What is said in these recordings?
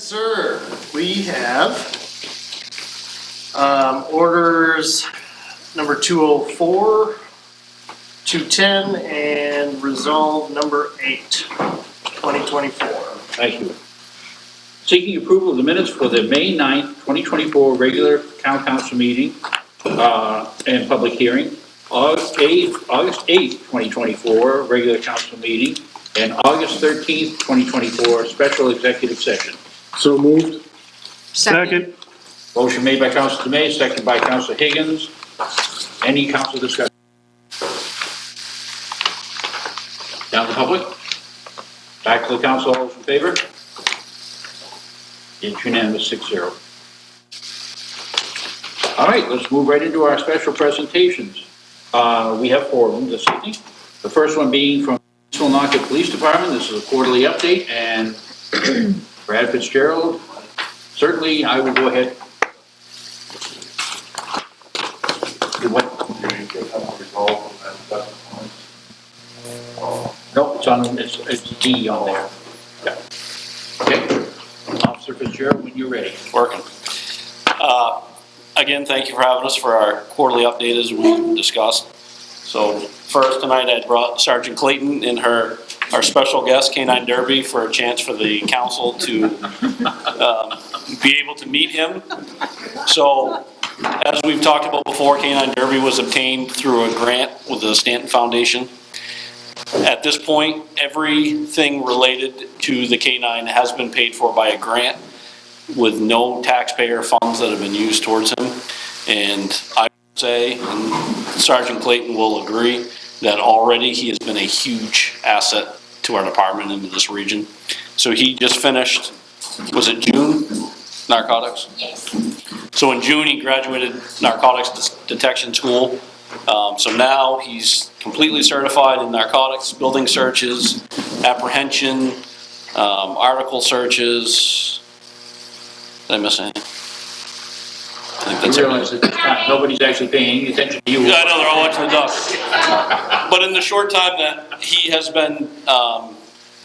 Sir, we have orders number 204, 210, and resolve number 8, 2024. Thank you. Seeking approval of the minutes for the May 9th, 2024 regular town council meeting and public hearing, August 8th, 2024 regular council meeting, and August 13th, 2024 special executive session. So moved. Second. Motion made by Councilor Demay, seconded by Councilor Higgins. Any council discussion? Down the public? Back to the council, all those in favor? It's unanimous, 6-0. All right, let's move right into our special presentations. We have 4 of them this evening. The first one being from Millinocket Police Department. This is a quarterly update, and Brad Fitzgerald, certainly I will go ahead. Nope, it's D on there. Yeah. Okay. Officer Fitzgerald, when you're ready. Working. Again, thank you for having us for our quarterly update as we discussed. So first tonight I brought Sergeant Clayton and our special guest, K-9 Derby, for a chance for the council to be able to meet him. So as we've talked about before, K-9 Derby was obtained through a grant with the Stanton Foundation. At this point, everything related to the K-9 has been paid for by a grant with no taxpayer funds that have been used towards him. And I would say, and Sergeant Clayton will agree, that already he has been a huge asset to our department into this region. So he just finished, was it June, narcotics? Yes. So in June, he graduated narcotics detection school. So now he's completely certified in narcotics, building searches, apprehension, article searches. Did I miss anything? I think that's You realize at this time, nobody's actually paying any attention to you. Yeah, I know, they're all watching the ducks. But in the short time that he has been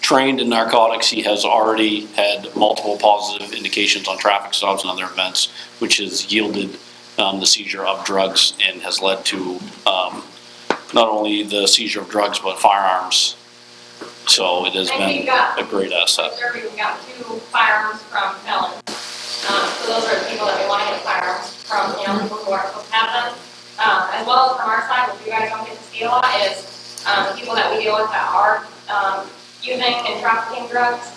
trained in narcotics, he has already had multiple positive indications on traffic stops and other events, which has yielded the seizure of drugs and has led to not only the seizure of drugs, but firearms. So it has been a great asset. We got 2 firearms from felons. So those are the people that we want to get firearms from, people who aren't supposed to have them. As well as from our side, what you guys don't get to see a lot is the people that we deal with that are using and trafficking drugs.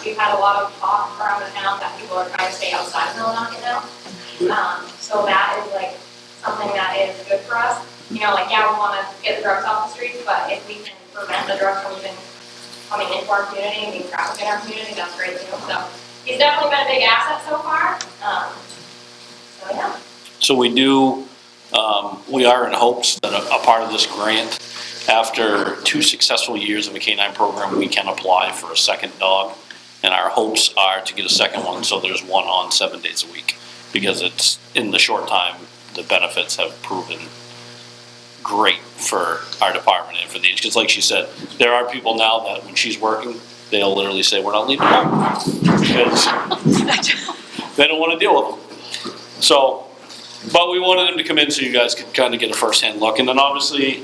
We've had a lot of talk around the town that people are trying to stay outside of Millinocket now. So that is like something that is good for us. Yeah, we want to get the drugs off the streets, but if we can prevent the drugs from even coming into our community and being trafficked in our community, that's great too. So he's definitely been a big asset so far. So yeah. So we are in hopes that a part of this grant, after 2 successful years of a K-9 program, we can apply for a second dog. And our hopes are to get a second one, so there's one on 7 days a week. Because it's, in the short time, the benefits have proven great for our department and for the, because like she said, there are people now that when she's working, they'll literally say, we're not leaving home. Because they don't want to deal with them. So, but we wanted them to come in so you guys could kind of get a first-hand look. And then obviously,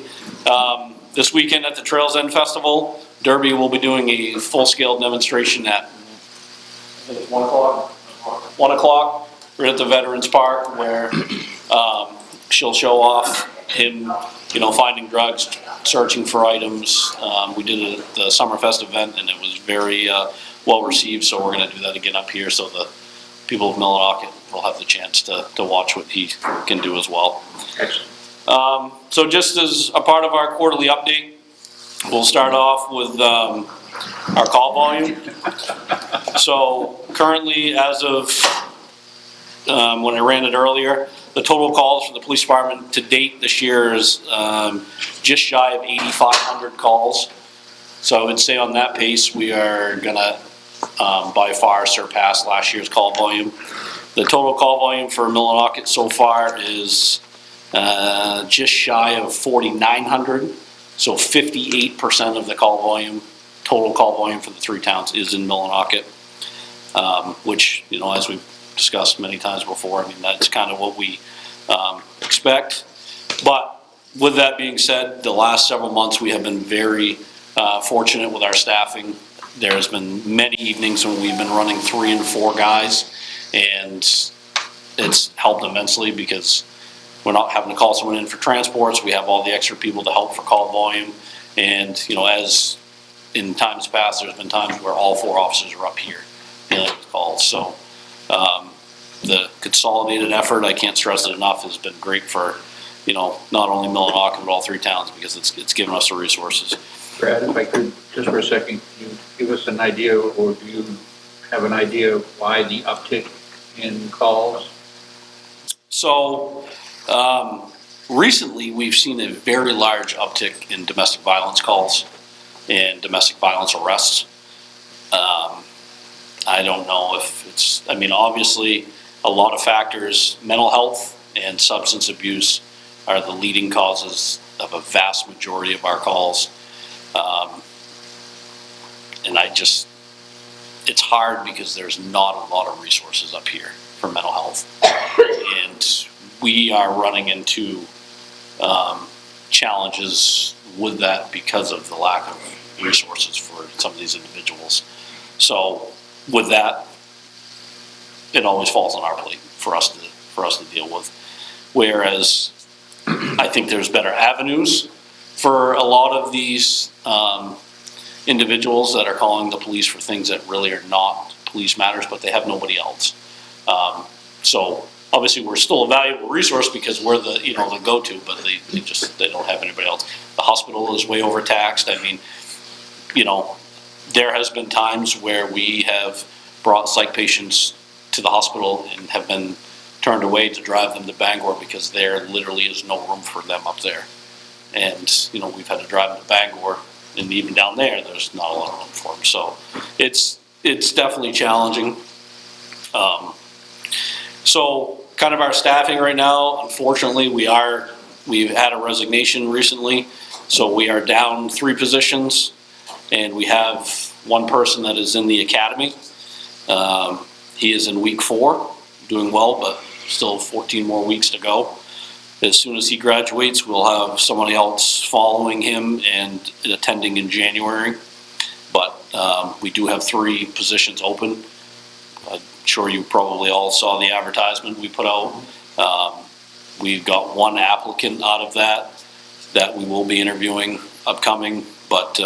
this weekend at the Trails End Festival, Derby will be doing a full-scale demonstration at, I think it's 1 o'clock? 1 o'clock. We're at the Veterans Park where she'll show off him, finding drugs, searching for items. We did the Summerfest event and it was very well received, so we're going to do that again up here so the people of Millinocket will have the chance to watch what he can do as well. Excellent. So just as a part of our quarterly update, we'll start off with our call volume. So currently, as of when I ran it earlier, the total calls for the police department to date this year is just shy of 8,500 calls. So I would say on that pace, we are gonna by far surpass last year's call volume. The total call volume for Millinocket so far is just shy of 4,900. So 58% of the call volume, total call volume for the 3 towns is in Millinocket. which, you know, as we've discussed many times before, I mean, that's kind of what we expect. But with that being said, the last several months, we have been very fortunate with our staffing. There's been many evenings when we've been running 3 and 4 guys, and it's helped immensely because we're not having to call someone in for transports. We have all the extra people to help for call volume. And, you know, as in times past, there's been times where all 4 officers are up here dealing with calls. So the consolidated effort, I can't stress it enough, has been great for, you know, not only Millinocket, but all 3 towns, because it's given us the resources. Brad, if I could, just for a second, can you give us an idea, or do you have an idea of why the uptick in calls? So recently, we've seen a very large uptick in domestic violence calls and domestic violence arrests. I don't know if it's, I mean, obviously, a lot of factors, mental health and substance abuse are the leading causes of a vast majority of our calls. And it's hard because there's not a lot of resources up here for mental health. And we are running into challenges with that because of the lack of resources for some of these individuals. So with that, it always falls on our plate for us to deal with. Whereas I think there's better avenues for a lot of these individuals that are calling the police for things that really are not police matters, but they have nobody else. So obviously we're still a valuable resource because we're the, you know, the go-to, but they don't have anybody else. The hospital is way overtaxed. I mean, you know, there has been times where we have brought psych patients to the hospital and have been turned away to drive them to Bangor because there literally is no room for them up there. And, you know, we've had to drive them to Bangor, and even down there, there's not a lot of room for them. So it's definitely challenging. So kind of our staffing right now, unfortunately, we've had a resignation recently. So we are down 3 positions, and we have 1 person that is in the academy. He is in week 4, doing well, but still 14 more weeks to go. As soon as he graduates, we'll have somebody else following him and attending in January. But we do have 3 positions open. I'm sure you probably all saw the advertisement we put out. We've got 1 applicant out of that we will be interviewing upcoming, but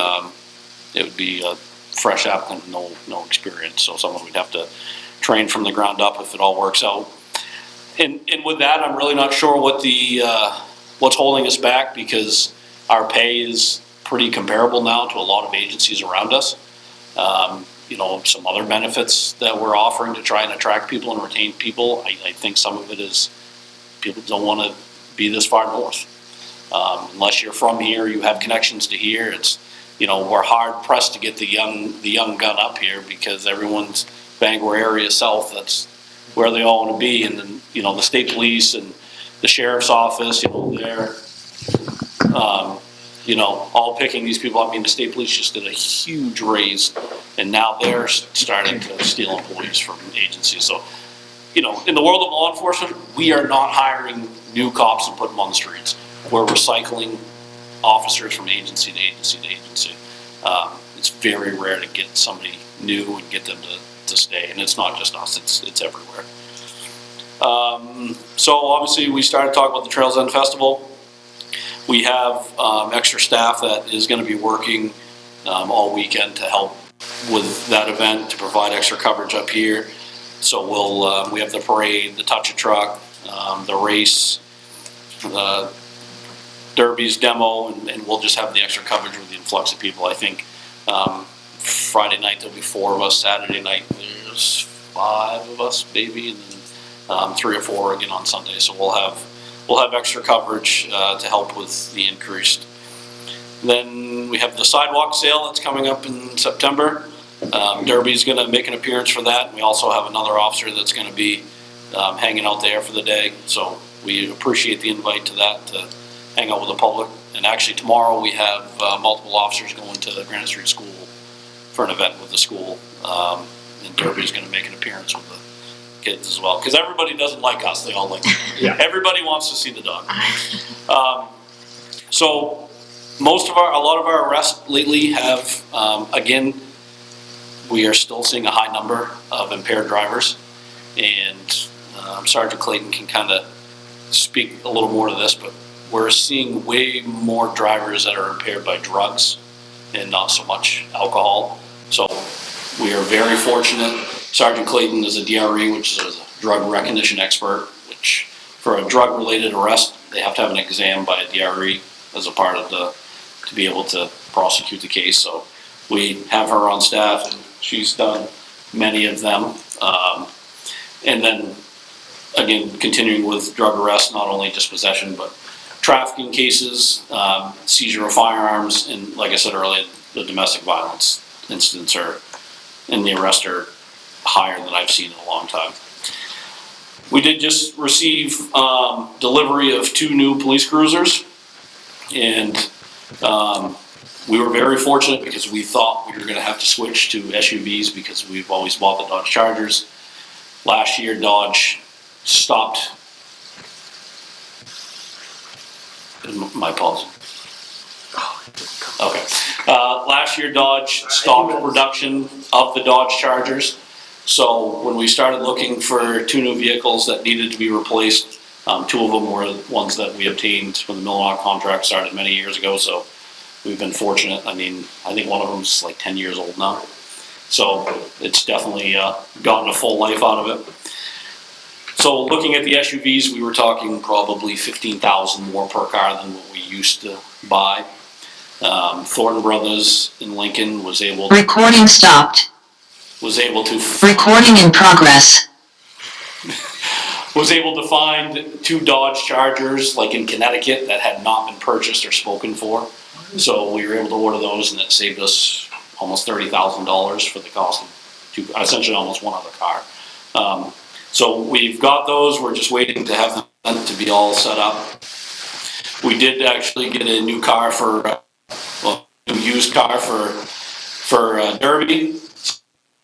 it would be a fresh applicant, no experience, so someone we'd have to train from the ground up if it all works out. And with that, I'm really not sure what's holding us back, because our pay is pretty comparable now to a lot of agencies around us. You know, some other benefits that we're offering to try and attract people and retain people, I think some of it is people don't want to be this far north. Unless you're from here, you have connections to here. It's, you know, we're hard pressed to get the young gun up here, because everyone's Bangor area south, that's where they all want to be. And then, you know, the state police and the sheriff's office, you know, they're, you know, all picking these people up. I mean, the state police just did a huge raise, and now they're starting to steal employees from agencies. So, you know, in the world of law enforcement, we are not hiring new cops and putting them on the streets. We're recycling officers from agency to agency to agency. It's very rare to get somebody new and get them to stay, and it's not just us, it's everywhere. So obviously we started talking about the Trails End Festival. We have extra staff that is going to be working all weekend to help with that event, to provide extra coverage up here. So we have the parade, the touch a truck, the race, the Derby's demo, and we'll just have the extra coverage with the influx of people. I think Friday night there'll be 4 of us. Saturday night there's 5 of us maybe, and then 3 or 4 again on Sunday. So we'll have extra coverage to help with the increased. Then we have the sidewalk sale that's coming up in September. Derby's going to make an appearance for that. We also have another officer that's going to be hanging out there for the day. So we appreciate the invite to that, to hang out with the public. And actually tomorrow we have multiple officers going to the Granite Street School for an event with the school. and Derby's gonna make an appearance with the kids as well, because everybody doesn't like us, they all like, Yeah. everybody wants to see the dog. So, a lot of our arrests lately have, again, we are still seeing a high number of impaired drivers, and Sergeant Clayton can kind of speak a little more to this, but we're seeing way more drivers that are impaired by drugs and not so much alcohol. So we are very fortunate. Sergeant Clayton is a DRE, which is a drug recognition expert, which for a drug-related arrest, they have to have an exam by a DRE as a part of to be able to prosecute the case. So we have her on staff, and she's done many of them. And then, again, continuing with drug arrests, not only just possession, but trafficking cases, seizure of firearms, and like I said earlier, the domestic violence incidents and the arrests are higher than I've seen in a long time. We did just receive delivery of 2 new police cruisers, and we were very fortunate because we thought we were going to have to switch to SUVs because we've always bought the Dodge Chargers. Last year, Dodge stopped. My apologies. Okay. Last year, Dodge stopped production of the Dodge Chargers. So when we started looking for 2 new vehicles that needed to be replaced, 2 of them were ones that we obtained when the Millinock contract started many years ago. So we've been fortunate. I mean, I think one of them is like 10 years old now. So it's definitely gotten a full life out of it. So looking at the SUVs, we were talking probably $15,000 more per car than what we used to buy. Thornton Brothers in Lincoln was able to... Recording stopped. Recording in progress. Was able to find 2 Dodge Chargers, like in Connecticut, that had not been purchased or spoken for. So we were able to order those, and that saved us almost $30,000 for the cost of essentially almost one other car. So we've got those, we're just waiting to have them to be all set up. We did actually get a new car a new used car for Derby.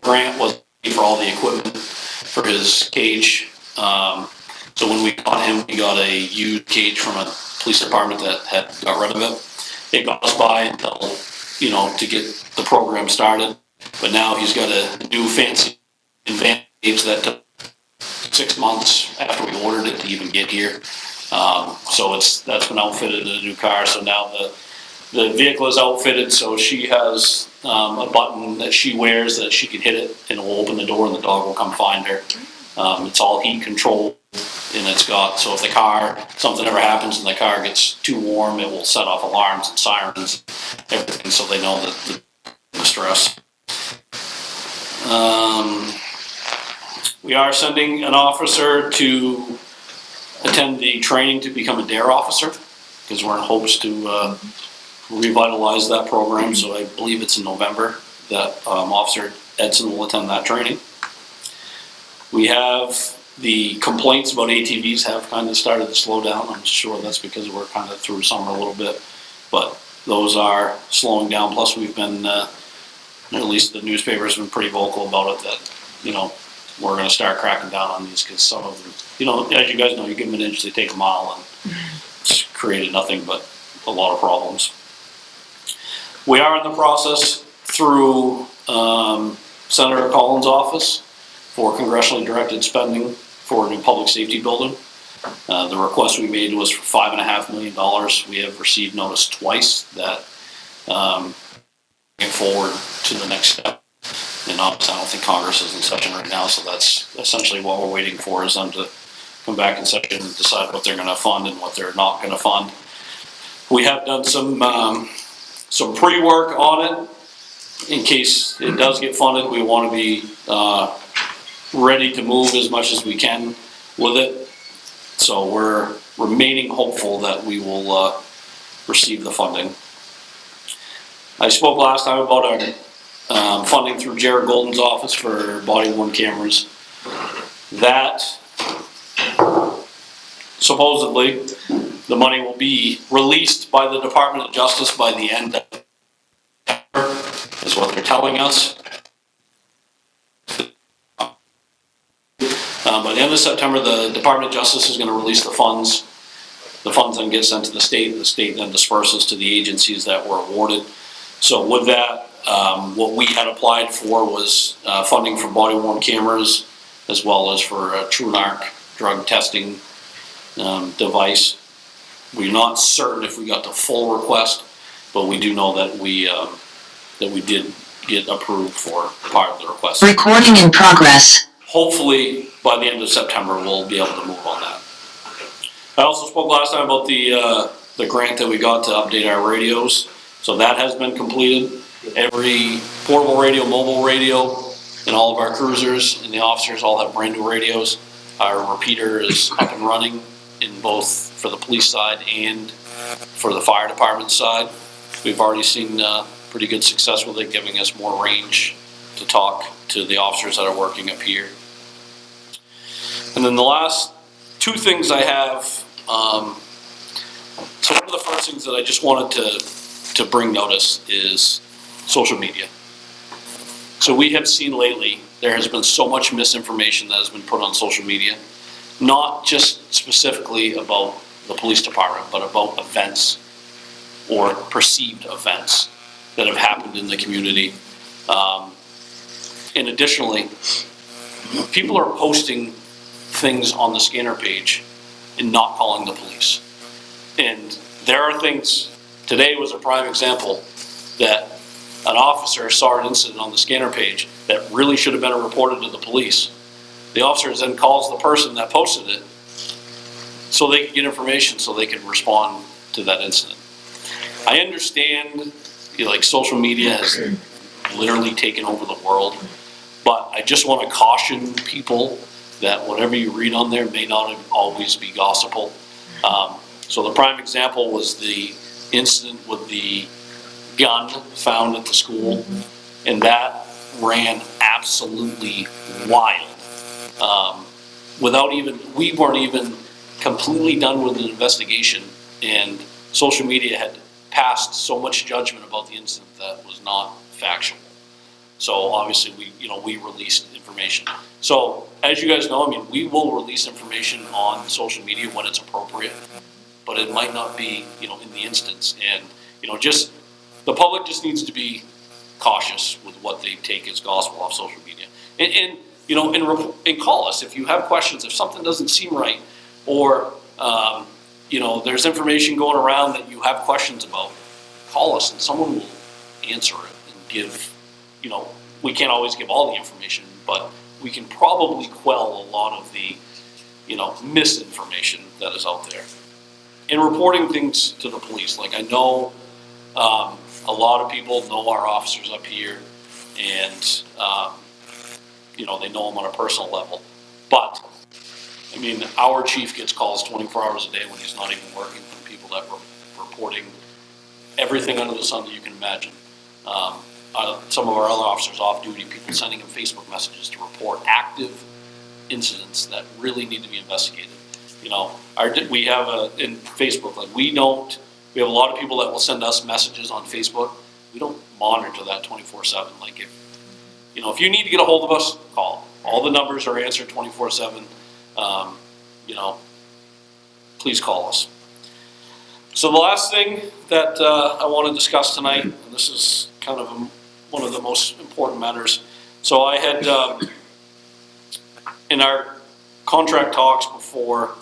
Grant was paying for all the equipment for his cage. So when we got him, we got a used cage from a police department that had got rid of it. It got us by until, to get the program started. But now he's got a new fancy advanced cage that took 6 months after we ordered it to even get here. So that's been outfitted in a new car. So now the vehicle is outfitted, so she has a button that she wears that she can hit it and it will open the door and the dog will come find her. It's all heat controlled, and it's got, so if something ever happens and the car gets too warm, it will set off alarms and sirens, everything, so they know that the stress. We are sending an officer to attend the training to become a DARE officer, because we're in hopes to revitalize that program. So I believe it's in November that Officer Edson will attend that training. We have the complaints about ATVs have kind of started to slow down. I'm sure that's because we're kind of through summer a little bit, but those are slowing down. Plus we've been, at least the newspaper's been pretty vocal about it, that, we're going to start cracking down on these, because some of them, as you guys know, you give them an inch, they take a mile, and it's created nothing but a lot of problems. We are in the process through Senator Collins' office for congressionally directed spending for a new public safety building. The request we made was for $5.5 million. We have received notice twice that going forward to the next step. And obviously, I don't think Congress is in session right now, so that's essentially what we're waiting for, is them to come back in session and decide what they're going to fund and what they're not going to fund. We have done some pre-work on it. In case it does get funded, we want to be ready to move as much as we can with it. So we're remaining hopeful that we will receive the funding. I spoke last time about our funding through Jared Golden's office for body-worn cameras. That, supposedly, the money will be released by the Department of Justice by the end of September, is what they're telling us. By the end of September, the Department of Justice is gonna release the funds. The funds then get sent to the state then disperses to the agencies that were awarded. So with that, what we had applied for was funding for body worn cameras, as well as for a TrueNarc drug testing device. We're not certain if we got the full request, but we do know that we did get approved for part of the request. Recording in progress. Hopefully, by the end of September, we'll be able to move on that. I also spoke last time about the grant that we got to update our radios. So that has been completed. Every portable radio, mobile radio, and all of our cruisers and the officers all have brand new radios. Our repeater is up and running in both for the police side and for the fire department side. We've already seen pretty good success with it, giving us more range to talk to the officers that are working up here. And then the last two things I have, so one of the first things that I just wanted to bring notice is social media. So we have seen lately, there has been so much misinformation that has been put on social media, not just specifically about the police department, but about events or perceived events that have happened in the community. And additionally, people are posting things on the scanner page and not calling the police. And there are things, today was a prime example, that an officer saw an incident on the scanner page that really should have been reported to the police. The officer then calls the person that posted it so they can get information so they can respond to that incident. I understand, like, social media has literally taken over the world, but I just want to caution people that whatever you read on there may not always be gospel. So the prime example was the incident with the gun found at the school, and that ran absolutely wild. We weren't even completely done with the investigation, and social media had passed so much judgment about the incident that was not factual. So obviously we released information. So as you guys know, I mean, we will release information on social media when it's appropriate, but it might not be, in the instance. And, just, the public just needs to be cautious with what they take as gospel off social media. And call us if you have questions, if something doesn't seem right, or, there's information going around that you have questions about, call us and someone will answer it and give, we can't always give all the information, but we can probably quell a lot of the, misinformation that is out there. In reporting things to the police, like I know a lot of people know our officers up here, and they know them on a personal level. But I mean, our chief gets calls 24 hours a day when he's not even working from people that were reporting everything under the sun that you can imagine. Some of our other officers off duty, people sending him Facebook messages to report active incidents that really need to be investigated. We have in Facebook, like we have a lot of people that will send us messages on Facebook. We don't monitor that 24/7. Like if you need to get a hold of us, call. All the numbers are answered 24/7. Please call us. So the last thing that I want to discuss tonight, and this is kind of one of the most important matters. So I had, in our contract talks before,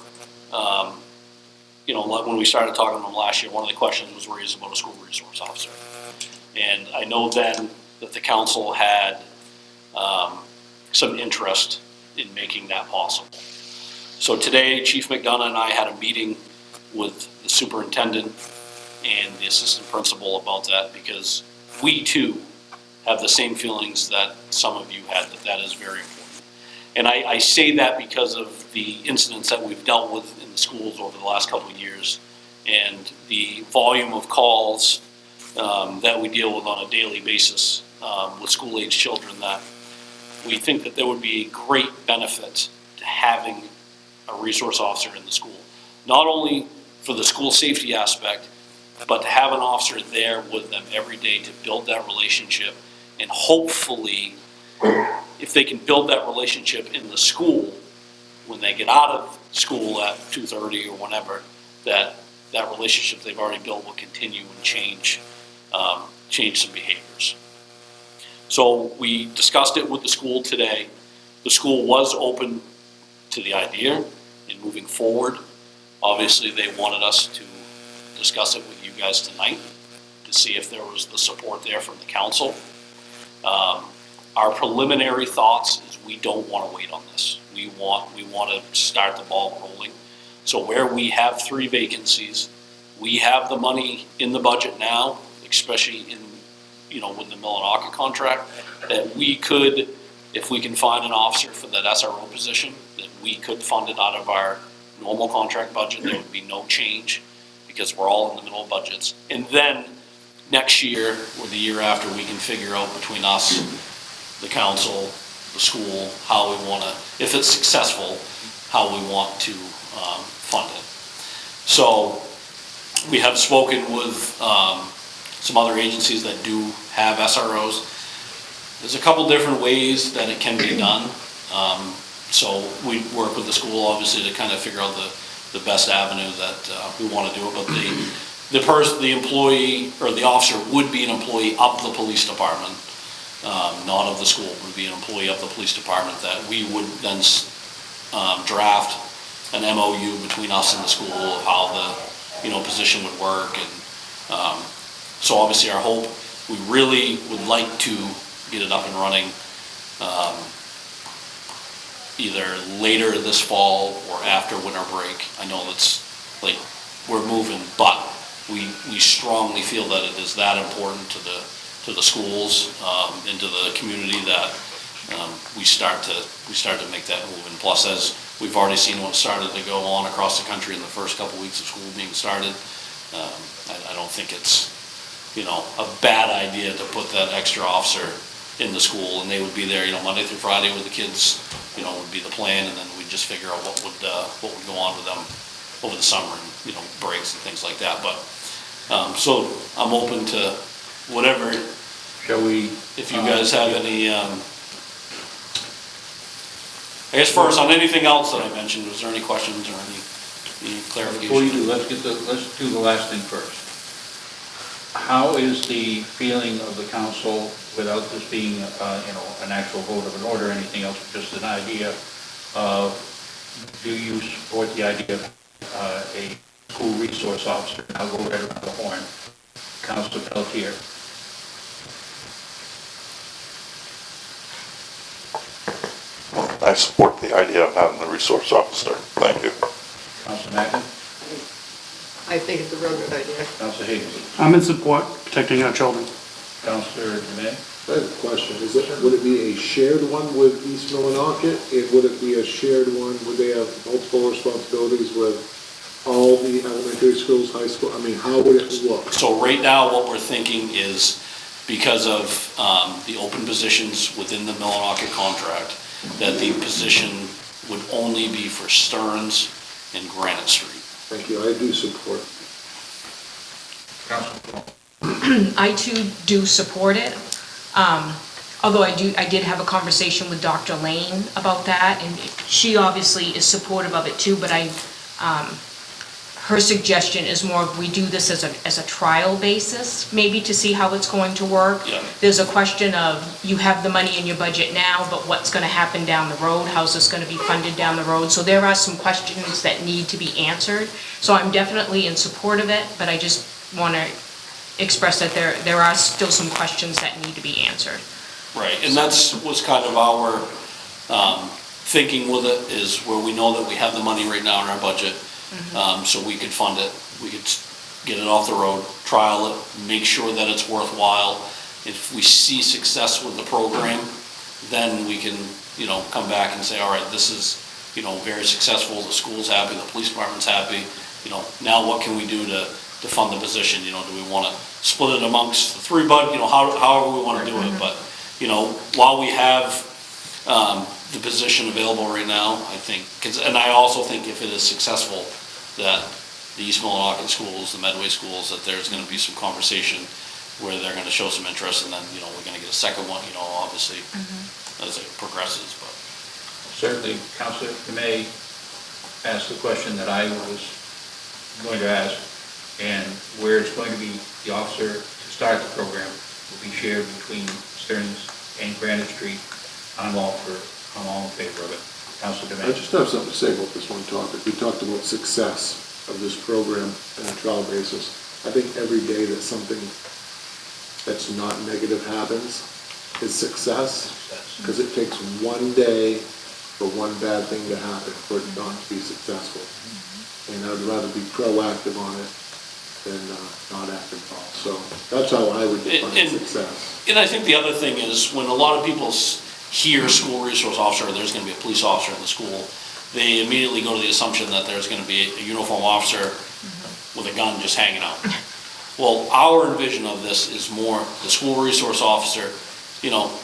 when we started talking to them last year, one of the questions was raised about a school resource officer. And I know then that the council had some interest in making that possible. So today, Chief McDonough and I had a meeting with the superintendent and the assistant principal about that, because we too have the same feelings that some of you had, that is very important. And I say that because of the incidents that we've dealt with in the schools over the last couple of years, and the volume of calls that we deal with on a daily basis with school-age children, that we think that there would be a great benefit to having a resource officer in the school. Not only for the school safety aspect, but to have an officer there with them every day to build that relationship. And hopefully, if they can build that relationship in the school, when they get out of school at 2:30 or whenever, that relationship they've already built will continue and change some behaviors. So we discussed it with the school today. The school was open to the idea in moving forward. Obviously, they wanted us to discuss it with you guys tonight to see if there was the support there from the council. Our preliminary thoughts is we don't want to wait on this. We want to start the ball rolling. So where we have 3 vacancies, we have the money in the budget now, especially with the Millinocket contract, that we could, if we can find an officer for that SRO position, that we could fund it out of our normal contract budget. There would be no change because we're all in the middle of budgets. And then next year or the year after, we can figure out between us, the council, the school, how we want to, if it's successful, how we want to fund it. So we have spoken with some other agencies that do have SROs. There's a couple different ways that it can be done. So we work with the school, obviously, to kind of figure out the best avenue that we want to do it. But the employee or the officer would be an employee of the police department, not of the school. Would be an employee of the police department that we would then draft an MOU between us and the school of how the position would work. And so obviously our hope, we really would like to get it up and running either later this fall or after winter break. I know that's like we're moving, but we strongly feel that it is that important to the schools and to the community that we start to make that move. And plus, as we've already seen what started to go on across the country in the first couple weeks of school being started, I don't think it's a bad idea to put that extra officer in the school, and they would be there, Monday through Friday with the kids, would be the plan, and then we'd just figure out what would go on with them over the summer, and, breaks and things like that. But, so I'm open to whatever. Shall we? If you guys have any, I guess first, on anything else that I mentioned, was there any questions or any clarification? Before you do, let's do the last thing first. How is the feeling of the council, without this being, an actual vote of an order or anything else, just an idea of, do you support the idea of a school resource officer? I'll go right around the horn. Councilor Pelletier. I support the idea of having the resource officer. Thank you. Councilor Mackin. I think it's a real good idea. Councilor Higgins. I'm in support, protecting our children. Councilor Demay. I have a question. Would it be a shared one with East Millinocket? And would it be a shared one, would they have multiple responsibilities with all the elementary schools, high school? I mean, how would it look? So right now, what we're thinking is, because of the open positions within the Millinocket contract, that the position would only be for Stearns and Granite Street. Thank you. I do support. I too do support it. Although I did have a conversation with Dr. Lane about that, and she obviously is supportive of it too, but her suggestion is more if we do this as a trial basis, maybe to see how it's going to work. Yeah. There's a question of, you have the money in your budget now, but what's gonna happen down the road? How's this gonna be funded down the road? So there are some questions that need to be answered. So I'm definitely in support of it, but I just wanna express that there are still some questions that need to be answered. Right, and was kind of our thinking with it, is where we know that we have the money right now in our budget. So we could fund it, we could get it off the road, trial it, make sure that it's worthwhile. If we see success with the program, then we can, come back and say, all right, this is, very successful, the school's happy, the police department's happy, now what can we do to fund the position? Do we want to split it amongst the 3 however we want to do it, but, while we have the position available right now, I think, and I also think if it is successful, that the East Millinocket schools, the Medway schools, that there's going to be some conversation where they're going to show some interest, and then, we're going to get a second one, obviously, as it progresses, but. Certainly, Councilor Demay, ask the question that I was going to ask, and where it's going to be, the officer to start the program will be shared between Stearns and Granite Street. I'm all in favor of it. Councilor I Domingue. just have something to say about this one topic. We talked about success of this program on a trial basis. I think every day that something that's not negative happens is success, because it takes one day for one bad thing to happen for it not to be successful. And I'd rather be proactive on it than not act at all. So that's how I would define And- success. And I think the other thing is, when a lot of people hear school resource officer, there's gonna be a police officer in the school, they immediately go to the assumption that there's gonna be a uniform officer with a gun just hanging out. Well, our vision of this is more, the school resource officer,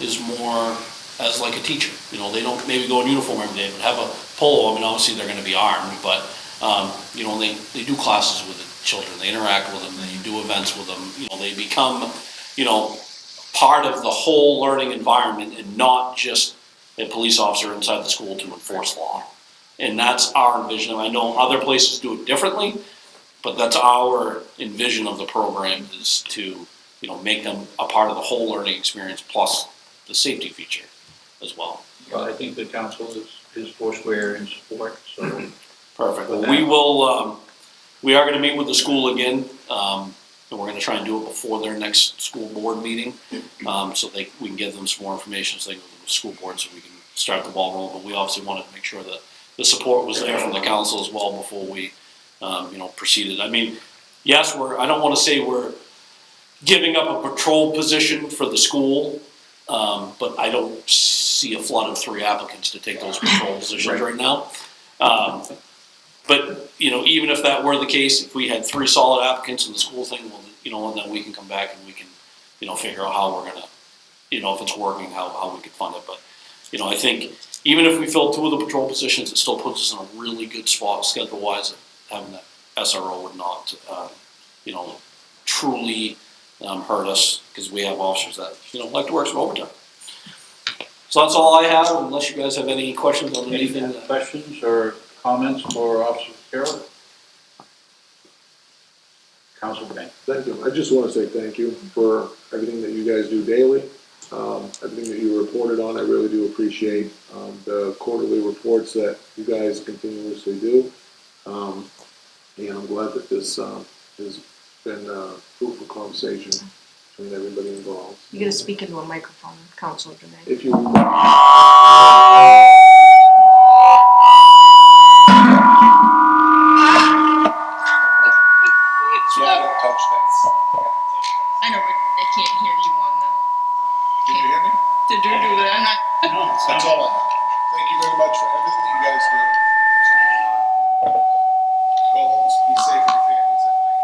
is more as like a teacher. They don't maybe go in uniform every day, but have a polo. I mean, obviously they're gonna be armed, but, they do classes with the children, they interact with them, they do events with them, they become, part of the whole learning environment and not just a police officer inside the school to enforce law. And that's our vision. I know other places do it differently, but that's our envision of the program, is to, make them a part of the whole learning experience plus the safety feature as well. Well, I think the council is foursquare in support, so. Perfect. Well, we are gonna meet with the school again, and we're gonna try and do it before their next school board meeting, so we can give them some more information, so they can go to the school board, so we can start the ball rolling. But we obviously wanted to make sure that the support was there from the council as well before we, proceeded. I mean, yes, I don't wanna say we're giving up a patrol position for the school, but I don't see a flood of 3 applicants to take those patrol positions right now. But, even if that were the case, if we had 3 solid applicants in the school thing, well, and then we can come back and we can, figure out how we're gonna, if it's working, how we could fund it. But, I think even if we fill 2 of the patrol positions, it still puts us in a really good spot schedule-wise, that having that SRO would not, truly hurt us, because we have officers that, like to work some overtime. So that's all I have, unless you guys have any questions on anything. Any questions or comments for Officer Carroll? Councilor Domingue. Thank you. I just want to say thank you for everything that you guys do daily. Everything that you reported on, I really do appreciate. The quarterly reports that you guys continuously do. And I'm glad that this has been a fruitful conversation between everybody involved. You gotta speak into a microphone, Councilor Domingue. If you I know, but they can't hear you on the. Did you hear me? Did you do that? I'm not. That's all I have. Thank you very much for everything that you guys do. Go home, be safe with your families at night.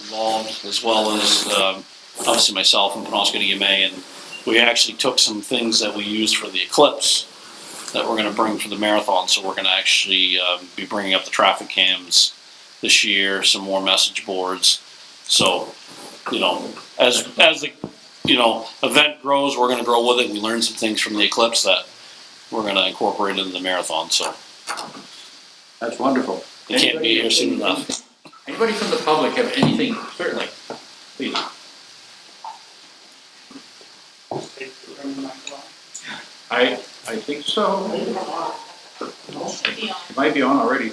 Involved, as well as obviously myself and Penobscot EMA, and we actually took some things that we used for the eclipse that we're gonna bring for the marathon, so we're gonna actually, be bringing up the traffic cams this year, some more message boards. So, you know, as the, you know, event grows, we're gonna grow with it. We learned some things from the eclipse that we're gonna incorporate into the marathon, so That's wonderful. it can't be here soon enough. Anybody from the public have anything, certainly, please. I think so. It might be on already.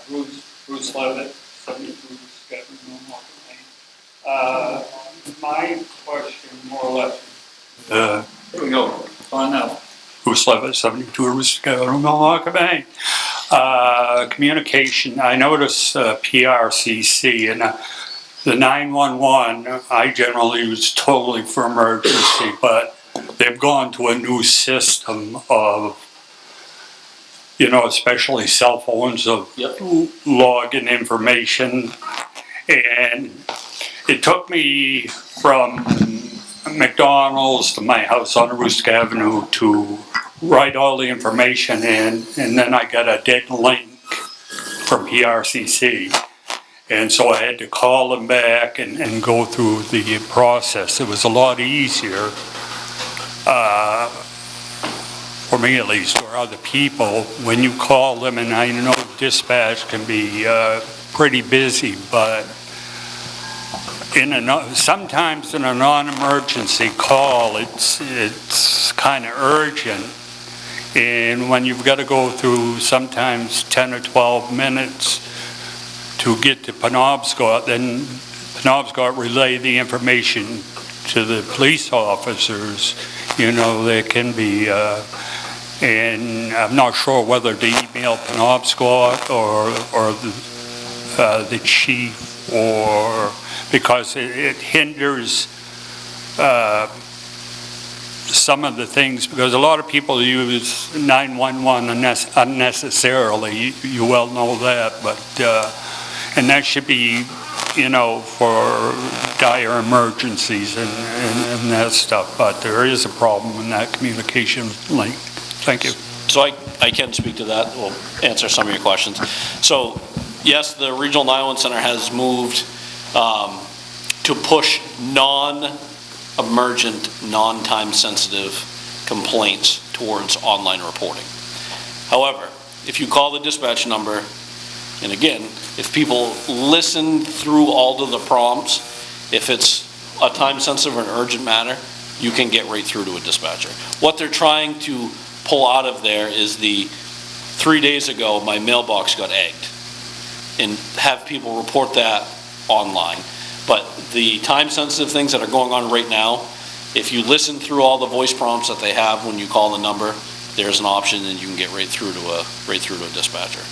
Bruce Levitt, 72 Scotland, Milwaukee, Maine. My question, more or less. Here we go, it's on now. Bruce Levitt, 72 Scotland, Milwaukee, Maine. Communication, I notice PRCC and the 911, I generally use totally for emergency, but they've gone to a new system of, you know, especially cell phones of Yep. logging information. And it took me from McDonald's to my house on Aroostook Avenue to write all the information in, and then I got a dead link from PRCC. And so I had to call them back and go through the process. It was a lot easier, for me at least, or other people, when you call them, and I know dispatch can be pretty busy, but sometimes in a non-emergency call, it's kind of urgent. And when you've got to go through sometimes 10 or 12 minutes to get to Penobscot, then Penobscot relay the information to the police officers. You know, there can be, and I'm not sure whether to email Penobscot or the chief, or because it hinders some of the things, because a lot of people use 911 unnecessarily. You well know that, but and that should be, you know, for dire emergencies and that stuff. But there is a problem in that communication link. Thank you. So I can speak to that, we'll answer some of your questions. So, yes, the Regional 911 Center has moved to push non-emergent, non-time sensitive complaints towards online reporting. However, if you call the dispatch number, and again, if people listen through all of the prompts, if it's a time sensitive or an urgent matter, you can get right through to a dispatcher. What they're trying to pull out of there is 3 days ago, my mailbox got egged, and have people report that online. But the time sensitive things that are going on right now, if you listen through all the voice prompts that they have when you call the number, there's an option and you can get right through to a dispatcher.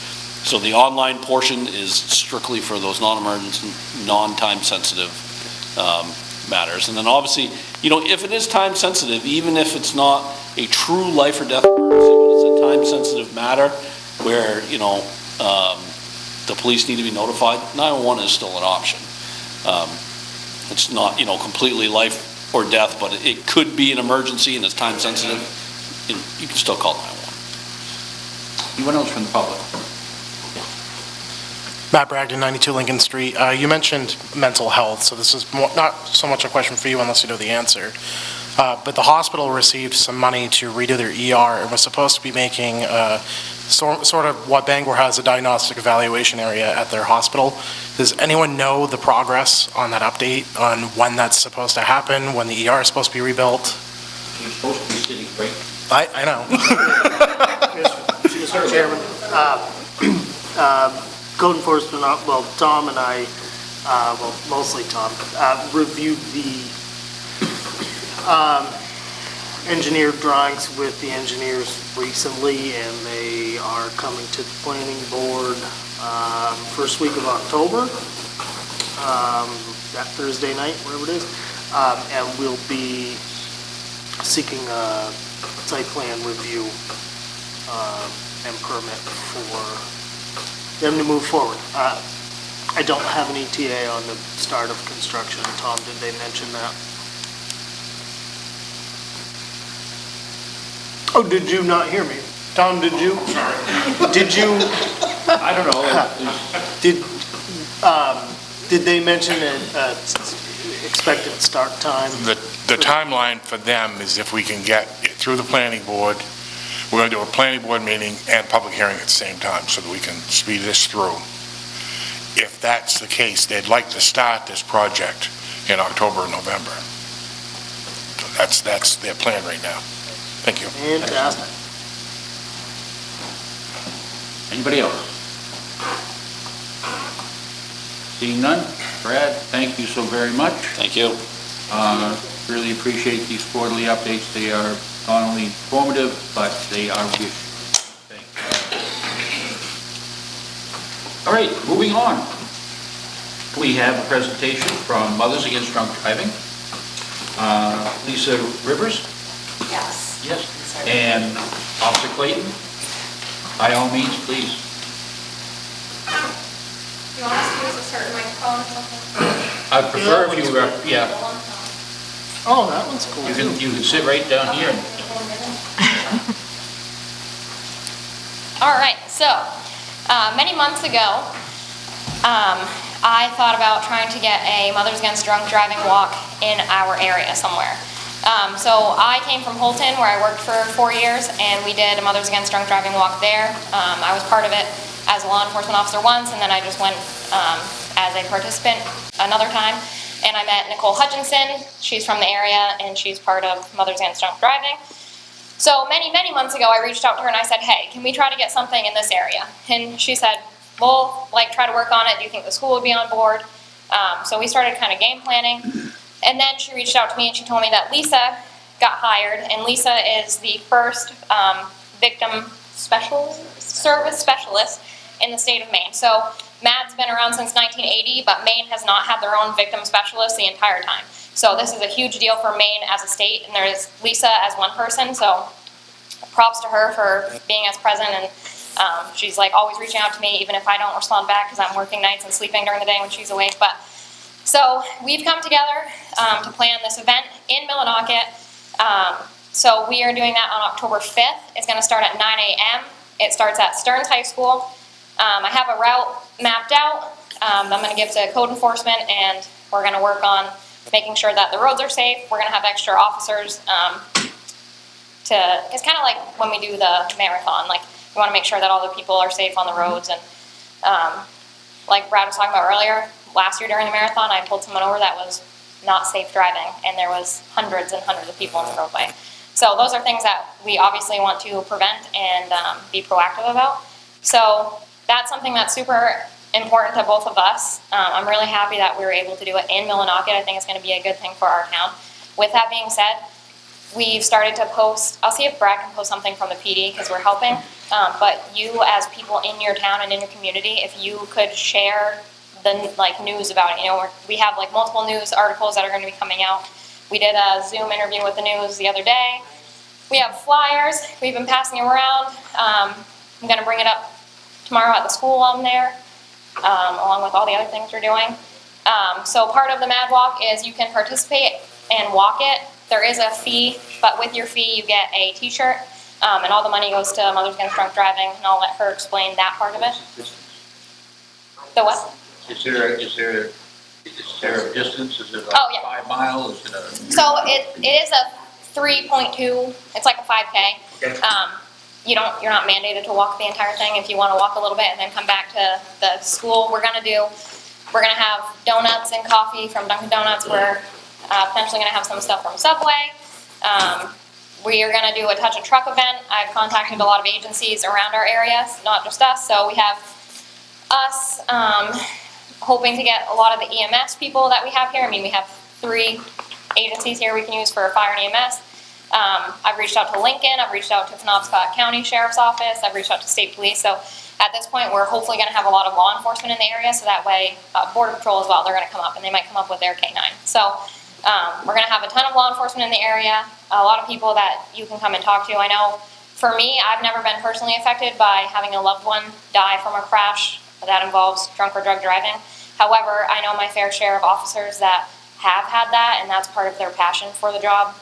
So the online portion is strictly for those non-emergency, non-time sensitive matters. And then obviously, you know, if it is time sensitive, even if it's not a true life or death emergency, but it's a time sensitive matter where, you know, the police need to be notified, 911 is still an option. It's not, you know, completely life or death, but it could be an emergency and it's time sensitive, and you can still call 911. Anyone else from the public? Matt Bragdon, 92 Lincoln Street. You mentioned mental health, so this is not so much a question for you unless you know the answer. But the hospital received some money to redo their ER and was supposed to be making sort of what Bangor has, a diagnostic evaluation area at their hospital. Does anyone know the progress on that update, on when that's supposed to happen, when the ER is supposed to be rebuilt? You're supposed to be sitting right. I know. Mr. Chairman, code enforcement, well, Tom and I, well, mostly Tom, reviewed the engineered drawings with the engineers recently, and they are coming to the planning board first week of October, that Thursday night, whatever it is, and we'll be seeking a site plan review and permit for them to move forward. I don't have an ETA on the start of construction. Tom, did they mention that? Oh, did you not hear me? Tom, did you? Did you, I don't know. did they mention an expected start time? The timeline for them is if we can get it through the planning board, we're going to do a planning board meeting and public hearing at the same time so that we can speed this through. If that's the case, they'd like to start this project in October or November. So that's their plan right now. Thank you. Fantastic. Anybody else? Seeing none? Brad, thank you so very much. Thank you. Really appreciate these quarterly updates. They are not only informative, but they are useful. Thank you. All right, moving on. We have a presentation from Mothers Against Drunk Driving. Lisa Rivers? Yes. Yes. And Officer Clayton? By all means, please. You want us to use a certain microphone or something? I prefer if you were, yeah, Oh, that one's cool. you can sit right down here. All right, so many months ago, I thought about trying to get a Mothers Against Drunk Driving walk in our area somewhere. So I came from Holton, where I worked for 4 years, and we did a Mothers Against Drunk Driving walk there. I was part of it as a law enforcement officer once, and then I just went as a participant another time. And I met Nicole Hutchinson. She's from the area, and she's part of Mothers Against Drunk Driving. So many, many months ago, I reached out to her and I said, hey, can we try to get something in this area? And she said, well, try to work on it. Do you think the school would be on board? So we started kind of game planning. And then she reached out to me and she told me that Lisa got hired. And Lisa is the first victim service specialist in the state of Maine. So MAD's been around since 1980, but Maine has not had their own victim specialist the entire time. So this is a huge deal for Maine as a state, and there's Lisa as one person, so props to her for being as present, and she's always reaching out to me, even if I don't respond back because I'm working nights and sleeping during the day when she's awake. But so we've come together to plan this event in Millinocket. So we are doing that on October 5th. It's going to start at 9 a.m. It starts at Stearns High School. I have a route mapped out. I'm going to give to code enforcement, and we're going to work on making sure that the roads are safe. We're going to have extra officers it's kind of like when we do the marathon. We want to make sure that all the people are safe on the roads. And like Brad was talking about earlier, last year during the marathon, I pulled someone over that was not safe driving, and there was hundreds and hundreds of people on the roadway. So those are things that we obviously want to prevent and be proactive about. So that's something that's super important to both of us. I'm really happy that we were able to do it in Millinocket. I think it's going to be a good thing for our town. With that being said, we've started to post, I'll see if Brad can post something from the PD because we're helping, but you as people in your town and in your community, if you could share the news about it. We have multiple news articles that are going to be coming out. We did a Zoom interview with the news the other day. We have flyers. We've been passing them around. I'm going to bring it up tomorrow at the school while I'm there, along with all the other things we're doing. So part of the Mad Walk is you can participate and walk it. There is a fee, but with your fee you get a t-shirt, and all the money goes to Mothers Against Drunk Driving, and I'll let her explain that part of it. The what? Is there a distance? Is it 5 miles? Is it So it is a 3.2, it's like a 5K. Okay. You're not mandated to walk the entire thing. If you want to walk a little bit and then come back to the school, we're going to have donuts and coffee from Dunkin' Donuts. We're potentially going to have some stuff from Subway. We are going to do a Touch a Truck event. I've contacted a lot of agencies around our area, not just us. So we have us hoping to get a lot of the EMS people that we have here. We have 3 agencies here we can use for fire and EMS. I've reached out to Lincoln, I've reached out to Penobscot County Sheriff's Office, I've reached out to State Police. So at this point, we're hopefully going to have a lot of law enforcement in the area, so that way Border Patrol as well, they're going to come up, and they might come up with their K-9. So we're going to have a ton of law enforcement in the area, a lot of people that you can come and talk to. I know for me, I've never been personally affected by having a loved one die from a crash that involves drunk or drug driving. However, I know my fair share of officers that have had that, and that's part of their passion for the job.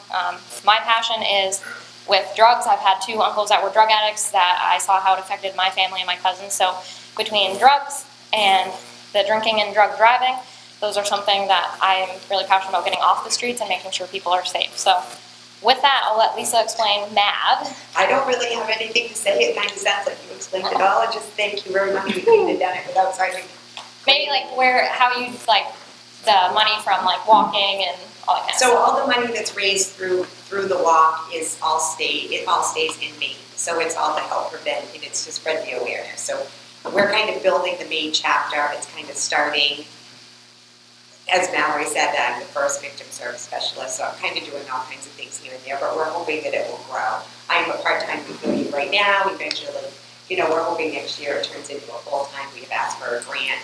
My passion is with drugs. I've had 2 uncles that were drug addicts that I saw how it affected my family and my cousins. So between drugs and the drinking and drug driving, those are something that I am really passionate about, getting off the streets and making sure people are safe. So with that, I'll let Lisa explain MAD. I don't really have anything to say. It kind of sounds like you explained it all. I just thank you very much. We couldn't have done it without signing. Maybe like how you like the money from like walking and all that kind of So stuff. all the money that's raised through the walk is it all stays in Maine. So it's all to help prevent, and it's to spread the awareness. So we're kind of building the Maine chapter. It's kind of starting, as Mallory said, I'm the first victim service specialist, so I'm kind of doing all kinds of things here and there, but we're hoping that it will grow. I'm a part-time employee right now. Eventually, we're hoping next year it turns into a full-time. We've asked for a grant.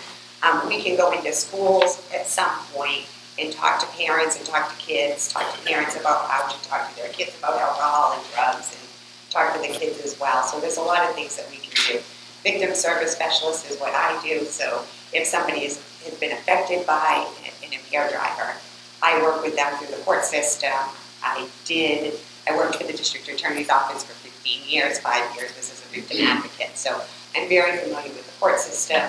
We can go into schools at some point and talk to parents and talk to kids, talk to parents about how to talk to their kids about alcohol and drugs, and talk to the kids as well. So there's a lot of things that we can do. Victim service specialist is what I do, so if somebody has been affected by an impaired driver, I work with them through the court system. I worked for the district attorney's office for 15 years, 5 years was as a victim advocate, so I'm very familiar with the court system.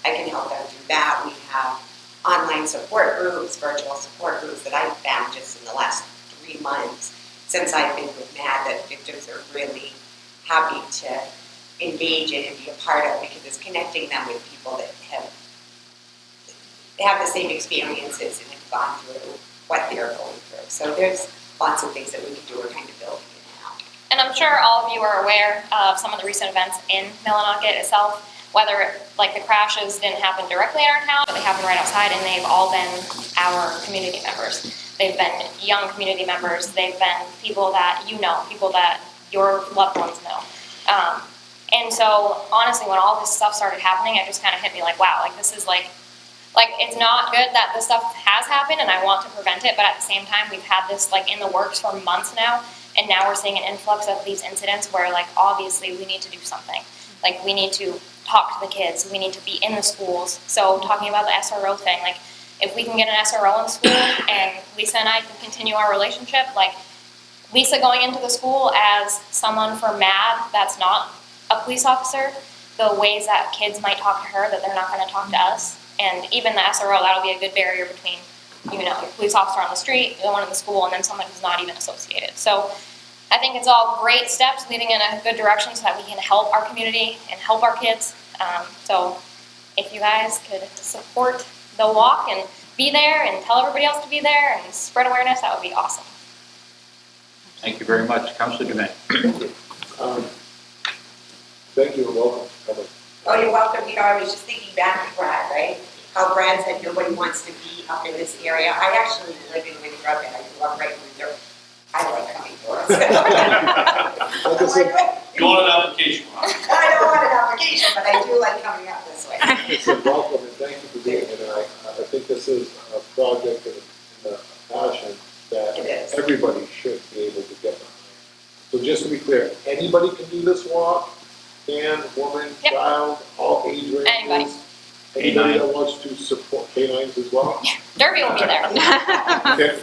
I can help them do that. We have online support groups, virtual support groups that I've found just in the last 3 months since I've been with MAD that victims are really happy to engage in and be a part of, because it's connecting them with people that have the same experiences and have gone through what they're going through. So there's lots of things that we can do. We're kind of building it now. And I'm sure all of you are aware of some of the recent events in Millinocket itself, whether like the crashes didn't happen directly in our town, but they happened right outside, and they've all been our community members. They've been young community members. They've been people that people that your loved ones know. And so honestly, when all this stuff started happening, it just kind of hit me like, wow, like this is like it's not good that this stuff has happened, and I want to prevent it, but at the same time, we've had this like in the works for months now, and now we're seeing an influx of these incidents where like obviously we need to do something. Like we need to talk to the kids, we need to be in the schools. So talking about the SRO thing, like if we can get an SRO in the school and Lisa and I can continue our relationship, like Lisa going into the school as someone for MAD that's not a police officer, the ways that kids might talk to her that they're not going to talk to us, and even the SRO, that'll be a good barrier between, a police officer on the street, the one in the school, and then someone who's not even associated. So I think it's all great steps leading in a good direction so that we can help our community and help our kids. So if you guys could support the walk and be there and tell everybody else to be there and spread awareness, that would be awesome. Thank you very much. Councilor Dumet. Thank you and welcome. Oh, you're welcome. I was just thinking back to Brad, right? How Brad said nobody wants to be up in this area. I actually live in Winthrop, and I grew up right in Winthrop. I like coming for us. You want an application? I don't want an application, but I do like coming up this way. It's a welcome and thank you for being here. I think this is a project and a passion that everybody should be able to get behind. So just to be clear, anybody can do this walk? Man, woman, child, all age ranges? Anybody. Anybody that wants to support canines as well? Derby will be there.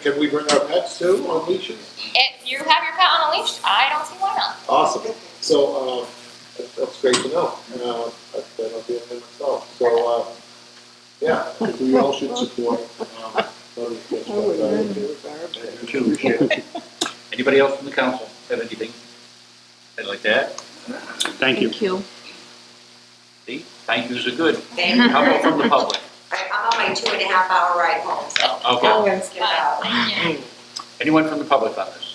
Can we bring our pets too on leashes? If you have your pet on a leash, I don't see why not. Awesome. So, that's great to know. I've been dealing with myself. So, yeah, we all should support, Anybody else from the council have anything they'd like to add? Thank you. See, thank yous are good. Thank you. How about from the public? I'm on my 2.5-hour ride home, so. Okay. I'm gonna skip out. Anyone from the public on this?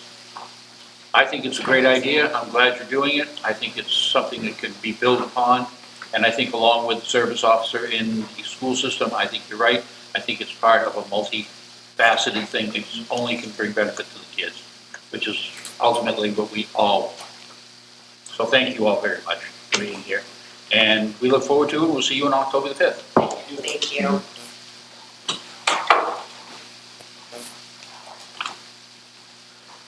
I think it's a great idea. I'm glad you're doing it. I think it's something that could be built upon. And I think along with the service officer in the school system, I think you're right. I think it's part of a multifaceted thing that only can bring benefit to the kids, which is ultimately what we all want. So thank you all very much for being here. And we look forward to it. We'll see you on October the 5th. Thank you.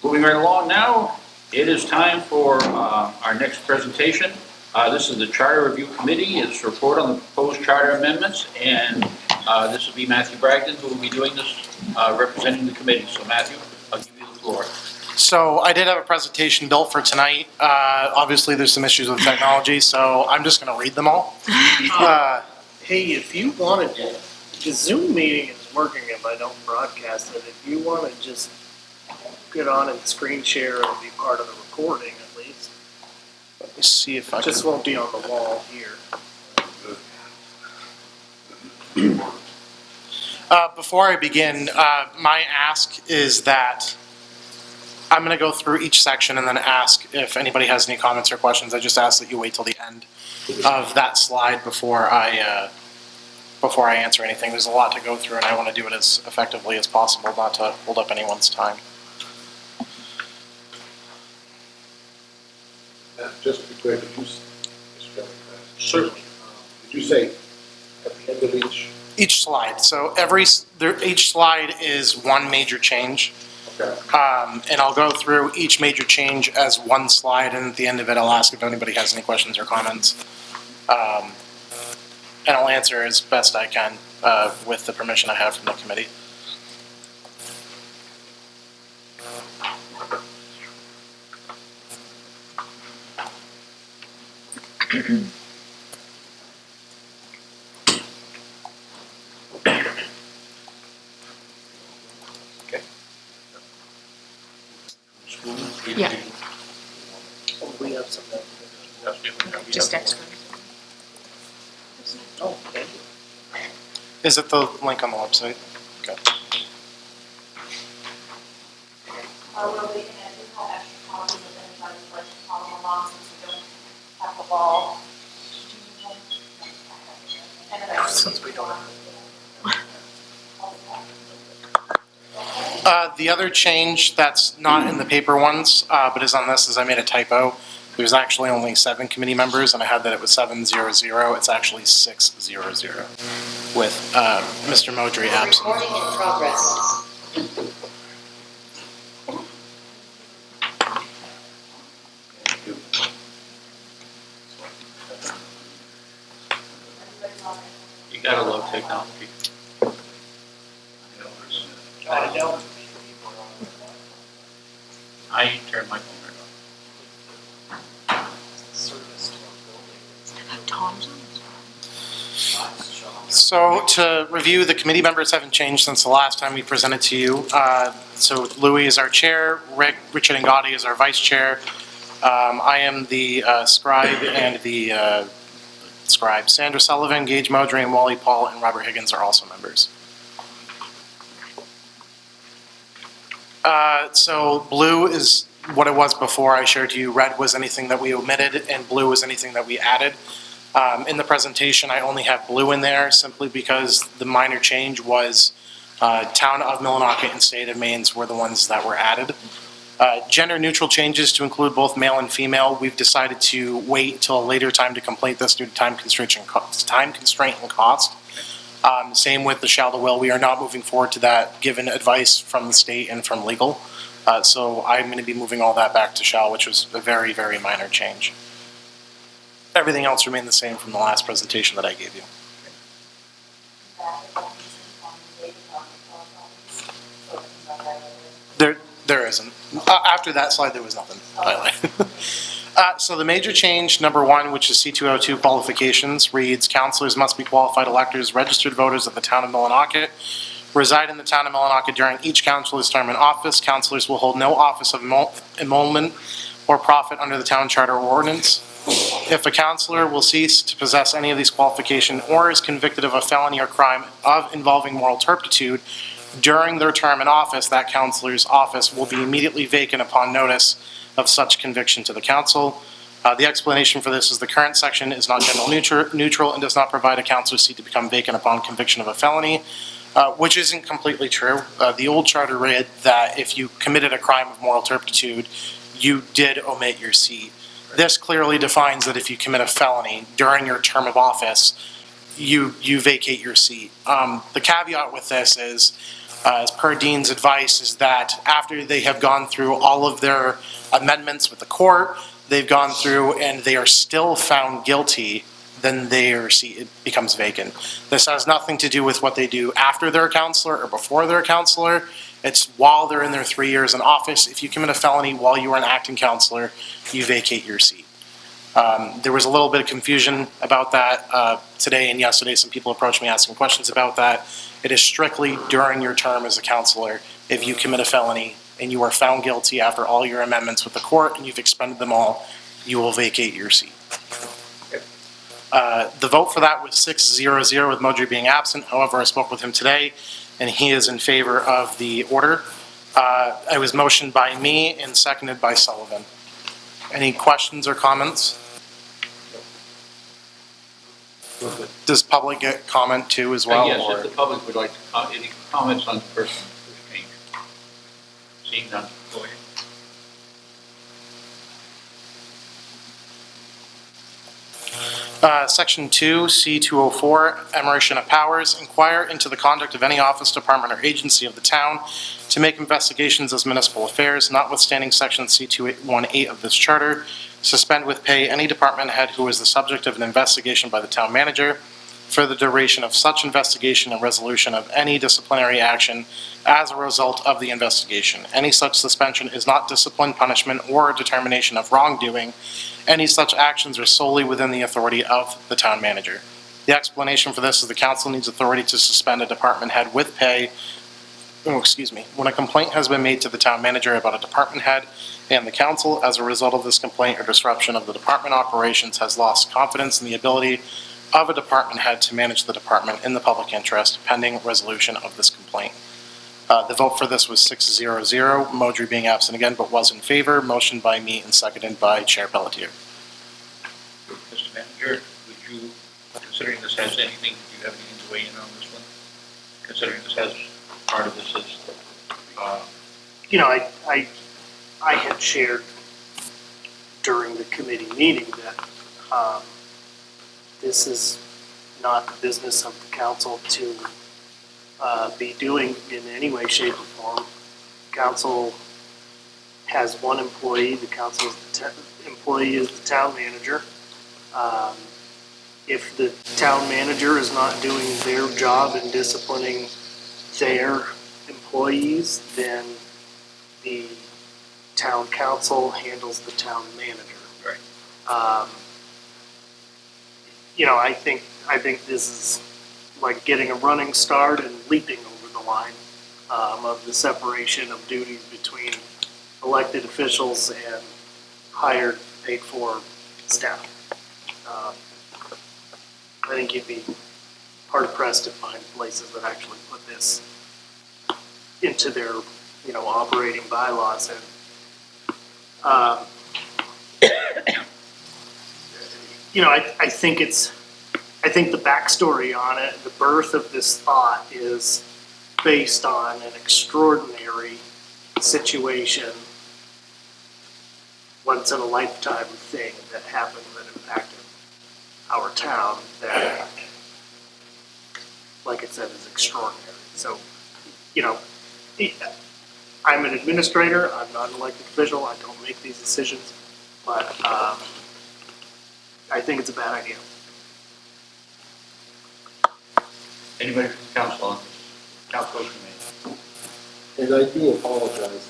Moving right along now, it is time for our next presentation. This is the Charter Review Committee. It's a report on the proposed charter amendments, and this will be Matthew Bragdon who will be doing this, representing the committee. So Matthew, I'll give you the floor. So I did have a presentation built for tonight. Obviously, there's some issues with technology, so I'm just going to read them all. Hey, if you wanted to, the Zoom meeting is working if I don't broadcast it. If you want to just get on and screen share and be part of the recording at least. Let me see if I It just can. won't be on the wall here. Before I begin, my ask is that I'm going to go through each section and then ask if anybody has any comments or questions. I just ask that you wait till the end of that slide before I answer anything. There's a lot to go through, and I want to do it as effectively as possible, not to hold up anyone's time. Just to be clear, did you, Certainly. did you say at the end of Each slide. So each slide is one major change. okay. And I'll go through each major change as one slide, and at the end of it, I'll ask if anybody has any questions or comments. And I'll answer as best I can with the permission I have from the committee. Yeah, Oh, we have some. just extra. Oh, okay. Is it the link on the website? Okay. We're leaving it, we have extra copies of anybody's like to follow along since we don't have the wall. Since we don't have. The other change that's not in the paper ones, but is on this, is I made a typo. There's actually only 7 committee members, and I had that it was 700. It's actually 600 with Mr. Modry absent. Recording in progress. You gotta love technology. I know. I turned my phone right off. So to review, the committee members haven't changed since the last time we presented to you. So Louis is our chair, Richard Angotti is our vice chair. I am the scribe and the scribe. Sandra Sullivan, Gage Modry, and Wally Paul, and Robert Higgins are also members. So blue is what it was before I shared to you. Red was anything that we omitted, and blue was anything that we added. In the presentation, I only have blue in there simply because the minor change was Town of Millinocket and State of Maine's were the ones that were added. Gender neutral changes to include both male and female. We've decided to wait till a later time to complete this due to time constraint and cost. Same with the shall to will. We are not moving forward to that given advice from the state and from legal. So I'm going to be moving all that back to shall, which was a very, very minor change. Everything else remained the same from the last presentation that I gave you. There isn't. After that slide, there was nothing. So the major change, number 1, which is C202 qualifications, reads, councilors must be qualified electors, registered voters of the town of Millinocket, reside in the town of Millinocket during each councilor's term in office. Councilors will hold no office of emolument or profit under the town charter or ordinance. If a councilor will cease to possess any of these qualifications or is convicted of a felony or crime involving moral turpitude during their term in office, that councilor's office will be immediately vacant upon notice of such conviction to the council. The explanation for this is the current section is not gender neutral and does not provide a councilor's seat to become vacant upon conviction of a felony, which isn't completely true. The old charter read that if you committed a crime of moral turpitude, you did omit your seat. This clearly defines that if you commit a felony during your term of office, you vacate your seat. The caveat with this is, as per Dean's advice, is that after they have gone through all of their amendments with the court, they've gone through and they are still found guilty then their seat it becomes vacant. This has nothing to do with what they do after they're a counselor or before they're a counselor. It's while they're in their 3 years in office. If you commit a felony while you are an acting counselor, you vacate your seat. There was a little bit of confusion about that today and yesterday. Some people approached me asking questions about that. It is strictly during your term as a counselor. If you commit a felony and you are found guilty after all your amendments with the court and you've expended them all, you will vacate your seat. The vote for that was 6-0-0 with Modry being absent. However, I spoke with him today and he is in favor of the order. It was motioned by me and seconded by Sullivan. Any questions or comments? Does public get comment too as well? Yes, or- if the public would like to, any comments on the person who's changed? Seeing none, go ahead. Section 2, C204, enumeration of powers, inquire into the conduct of any office, department, or agency of the town to make investigations as municipal affairs, notwithstanding Section C218 of this charter, suspend with pay any department head who is the subject of an investigation by the town manager for the duration of such investigation and resolution of any disciplinary action as a result of the investigation. Any such suspension is not discipline, punishment, or a determination of wrongdoing. Any such actions are solely within the authority of the town manager. The explanation for this is the council needs authority to suspend a department head with pay, when a complaint has been made to the town manager about a department head and the council, as a result of this complaint or disruption of the department operations, has lost confidence in the ability of a department head to manage the department in the public interest pending resolution of this complaint. The vote for this was 6-0-0, Modry being absent again, but was in favor. Motion by me and seconded by Chair Pelletier. Mr. Manager, would you, considering this has anything, do you have anything to weigh in on this one? Considering this has, part of this is, You know, I had shared during the committee meeting that this is not the business of the council to be doing in any way, shape, or form. Council has one employee. The council's employee is the town manager. If the town manager is not doing their job in disciplining their employees, then the town council handles the town manager. Right. You know, I think this is like getting a running start and leaping over the line of the separation of duties between elected officials and hired, paid-for staff. I think you'd be hard-pressed to find places that actually put this into their, you know, operating bylaws. And you know, I think the backstory on it, the birth of this thought is based on an extraordinary situation, once in a lifetime thing that happened that impacted our town that, like I said, is extraordinary. So, you know, I'm an administrator, I'm not an elected official, I don't make these decisions, but I think it's a bad idea. anybody from the council on this? Council Committee. And I do apologize,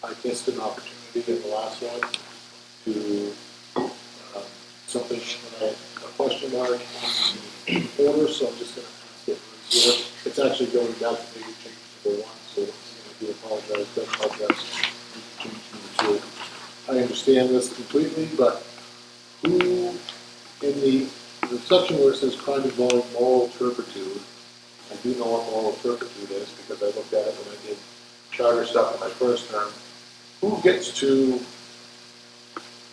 I missed an opportunity in the last one to, something, a question mark in order, so I'm just gonna ask it right here. It's actually going back to maybe change number 1, so I do apologize, don't apologize, change number 2. I understand this completely, but who, in the section where it says crime involving moral turpitude, I do know what moral turpitude is because I looked at it when I did charter stuff in my first term. Who gets to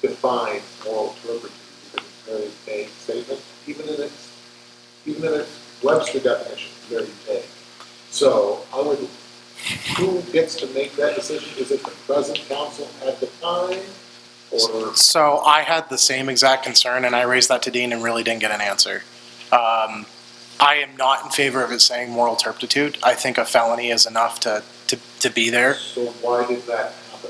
define moral turpitude? Because it's a very vague statement, even in its Webster definition, it's very vague. So who gets to make that decision? Is it the present council at the time? Or So I had the same exact concern, and I raised that to Dean and really didn't get an answer. I am not in favor of it saying moral turpitude. I think a felony is enough to be there. so why did that happen?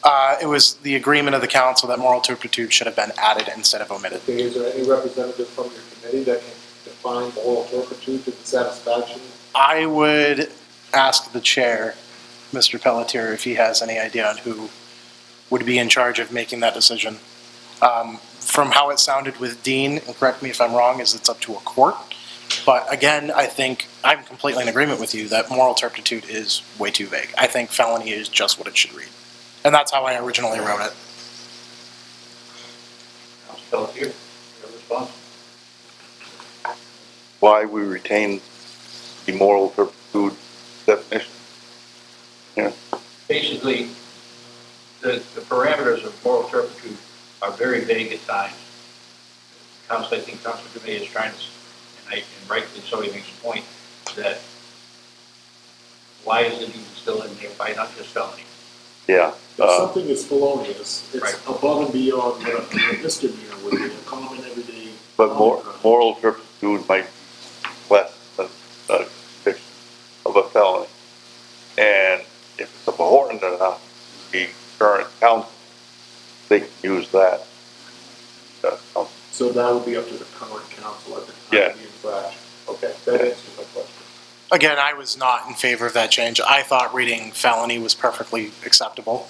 It was the agreement of the council that moral turpitude should have been added instead of omitted. Okay, is there any representative from your committee that can define moral turpitude to the satisfaction? I would ask the chair, Mr. Pelletier, if he has any idea on who would be in charge of making that decision. From how it sounded with Dean, and correct me if I'm wrong, is it's up to a court. But again, I think I'm completely in agreement with you that moral turpitude is way too vague. I think felony is just what it should read. And that's how I originally wrote it. Council Pelletier, your response? Why we retain the moral turpitude definition? Yeah, Basically, the parameters of moral turpitude are very vague at times. I think Council Dume is trying to, and rightly so, he makes a point that why is it even still in there, why not just felony? yeah. If something is felonious, it's Right. above and beyond what a misdemeanor would be, a common everyday. But moral turpitude might be less than a conviction of a felony. And if it's abhorrent enough, the current council, they can use that. So that would be up to the current council at the time Yeah. of the infraction. Okay, that answers my question. Again, I was not in favor of that change. I thought reading felony was perfectly acceptable.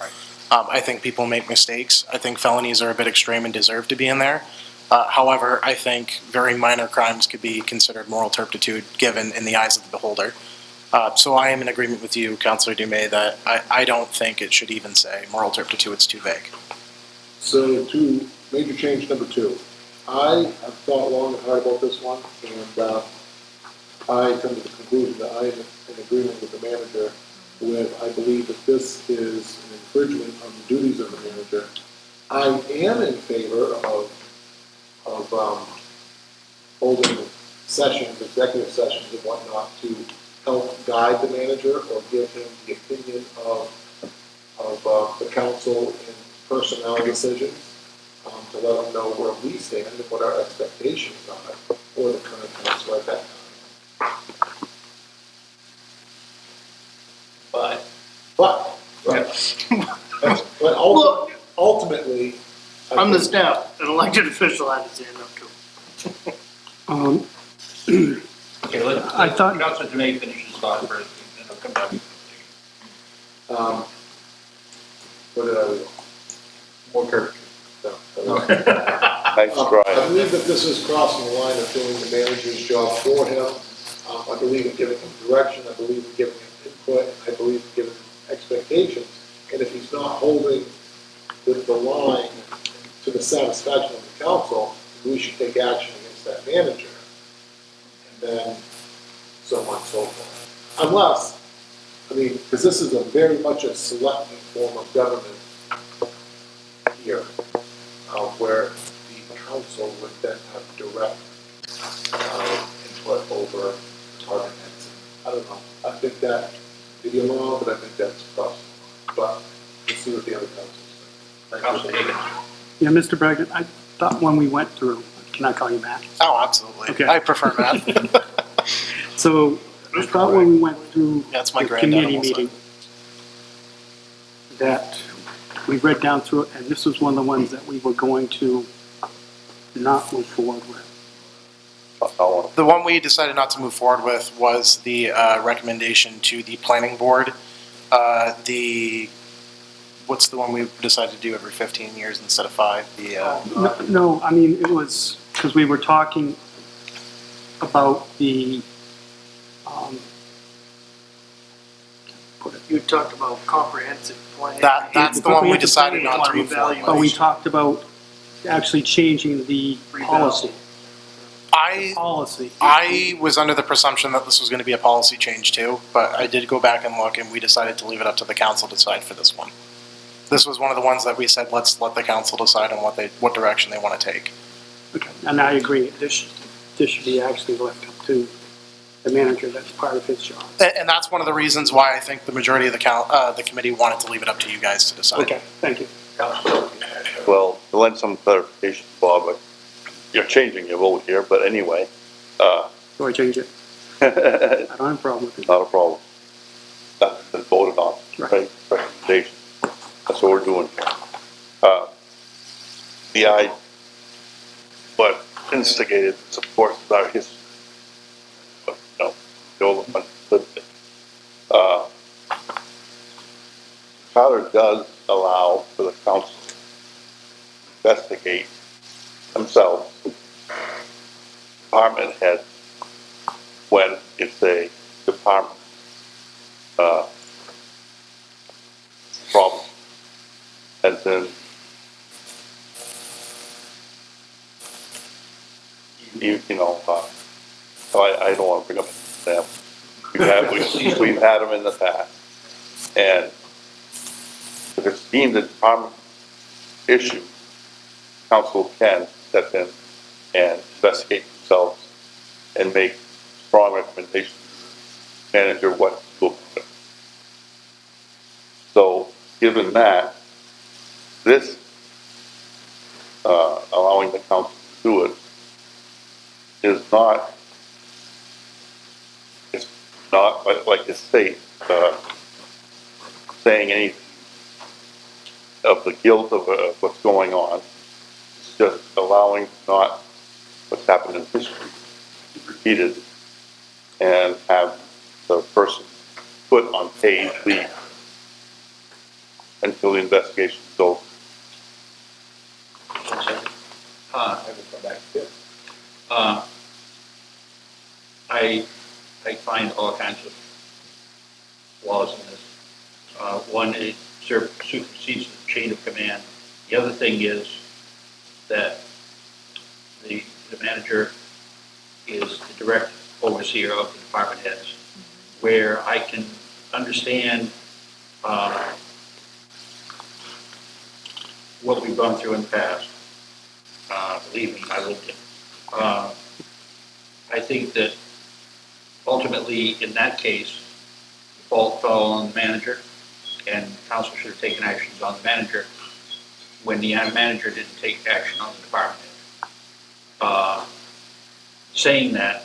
I think people make mistakes. I think felonies are a bit extreme and deserve to be in there. However, I think very minor crimes could be considered moral turpitude given in the eyes of the beholder. So I am in agreement with you, Councillor Dume, that I don't think it should even say moral turpitude. It's too vague. So to major change number 2, I have thought long and hard about this one, and I come to the conclusion that I am in agreement with the manager with, I believe that this is an infringement on the duties of the manager. I am in favor of holding sessions, executive sessions and whatnot to help guide the manager or give him the opinion of the council in personnel decisions, to let him know where we stand and what our expectations are for the current council at that time. But ultimately, I'm the staff, an elected official, I have to stand up to. Okay, let I thought- Council Dume finish his thought first, and then I'll come back. What did I do? More turpitude. Nice I try. believe that this is crossing the line of doing the manager's job for him. I believe in giving him direction, I believe in giving him input, I believe in giving him expectations. And if he's not holding the line to the satisfaction of the council, we should take action against that manager. And then so on and so forth. Unless, because this is very much a selective form of government here, where the council would then have direct input over department heads. I don't know, I think that, maybe I'm wrong, but I think that's possible. But let's see what the other councils think. Council Hagan. Yeah, Mr. Bragdon, I thought when we went through, can I call you Matt? Oh, absolutely. Okay. I prefer Matt. So I thought when we went through That's my the granddad committee also. meeting, that we read down through it, and this was one of the ones that we were going to not move forward with. The one we decided not to move forward with was the recommendation to the planning board. What's the one we decided to do every 15 years instead of 5? No, I mean, it was, because we were talking about the, You talked about comprehensive plan. That's the one we decided not to move forward but we with. talked about actually changing the policy. I was under the presumption that this was going to be a policy change too, but I did go back and look, and we decided to leave it up to the council to decide for this one. This was one of the ones that we said, let's let the council decide on what direction they want to take. Okay, and I agree, this should be actually left up to the manager, that's part of his job. And that's one of the reasons why I think the majority of the committee wanted to leave it up to you guys to decide. Okay, thank you. Well, to lend some clarification, Bob, you're changing your vote here, but anyway. Do I change it? I don't have a problem with it. Not a problem. That's been voted on, Right. recommendation. That's what we're doing here. What instigated this, of course, is our history. But, the old one lived it. Charter does allow for the council to investigate themselves, department head, when it's a department problem. As in, I don't want to bring up an example. We've had them in the past. And if it's deemed a department issue, council can step in and investigate themselves and make strong recommendations to the manager what to do about it. So, given that, this allowing the council to do it is not, it's not like the state saying anything of the guilt of what's going on. It's just allowing not what's happened in history to be repeated and have the person put on paid leave until the investigation is over. I will come back to it. I find all kinds of flaws in this. One, it supersedes the chain of command. The other thing is that the manager is the direct overseer of the department heads, where I can understand what we've gone through in the past. Believe me, I lived it. I think that ultimately, in that case, the fault fell on the manager, and council should have taken actions on the manager when the manager didn't take action on the department head. Saying that,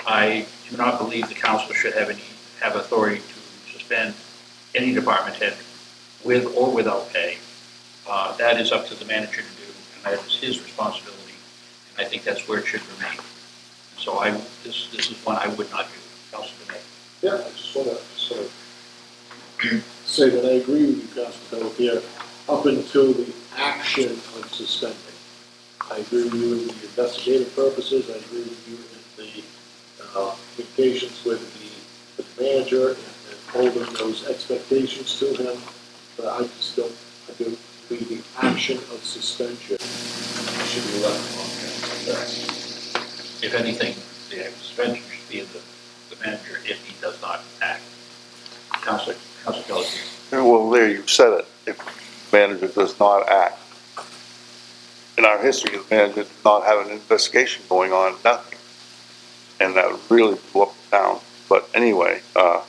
I do not believe the council should have authority to suspend any department head with or without pay. That is up to the manager to do, and that is his responsibility, and I think that's where it should remain. So this is one I would not do, Councilor May. Yeah, I just want to say that I agree with you, Councilor Pelletier, up until the action of suspending. I agree with you in the investigative purposes, I agree with you in the communications with the manager and holding those expectations to him, but I just don't, I do believe the action of suspension should be left on him. If anything, the suspension should be of the manager if he does not act. Councilor Kelly. Well, there you said it. If the manager does not act. In our history, the manager did not have an investigation going on, nothing. And that really blew up the town. But anyway, I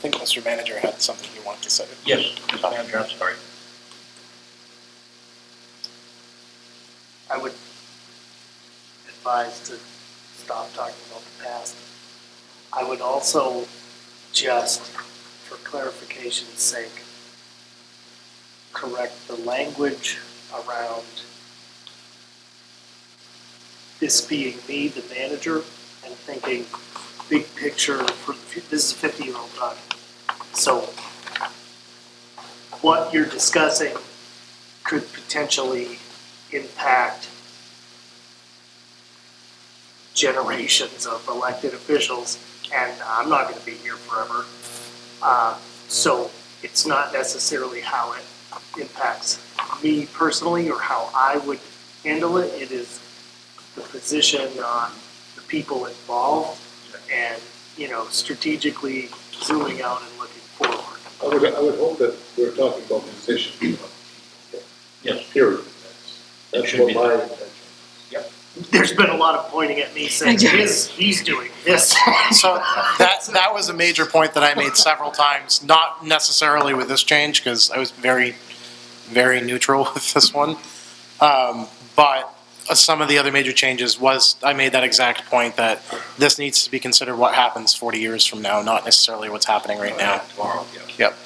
think Mr. Manager had something he wanted to say. Yes, Mr. Manager, I'm sorry. I would advise to stop talking about the past. I would also just, for clarification's sake, correct the language around this being me, the manager, and thinking big picture for this is a 50-year-old document. So what you're discussing could potentially impact generations of elected officials, and I'm not going to be here forever. So it's not necessarily how it impacts me personally or how I would handle it. It is the position on the people involved and, strategically zooming out and looking forward. I would hope that we're talking about position. Yes. Period. That's what my intention. There's been a lot of pointing at me saying, he's doing this. So that was a major point that I made several times, not necessarily with this change, because I was very, very neutral with this one. But some of the other major changes was, I made that exact point that this needs to be considered what happens 40 years from now, not necessarily what's happening right now. Tomorrow, yeah. Yep.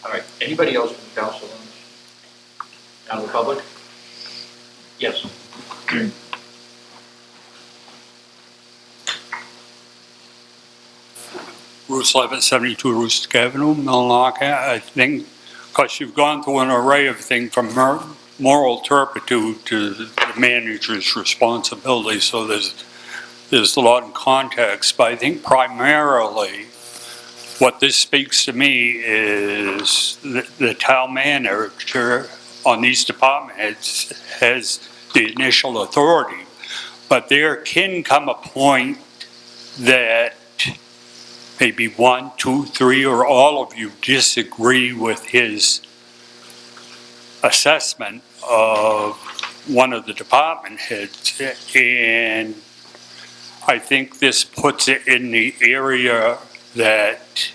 All right, anybody else from the council on this? Out of the public? Yes. Bruce Levitt, 72 Rustic Avenue, Millinocket. I think, because you've gone through an array of things from moral turpitude to the manager's responsibility, so there's a lot in context. But I think primarily what this speaks to me is the town manager on these department heads has the initial authority. But there can come a point that maybe 1, 2, 3, or all of you disagree with his assessment of one of the department heads. And I think this puts it in the area that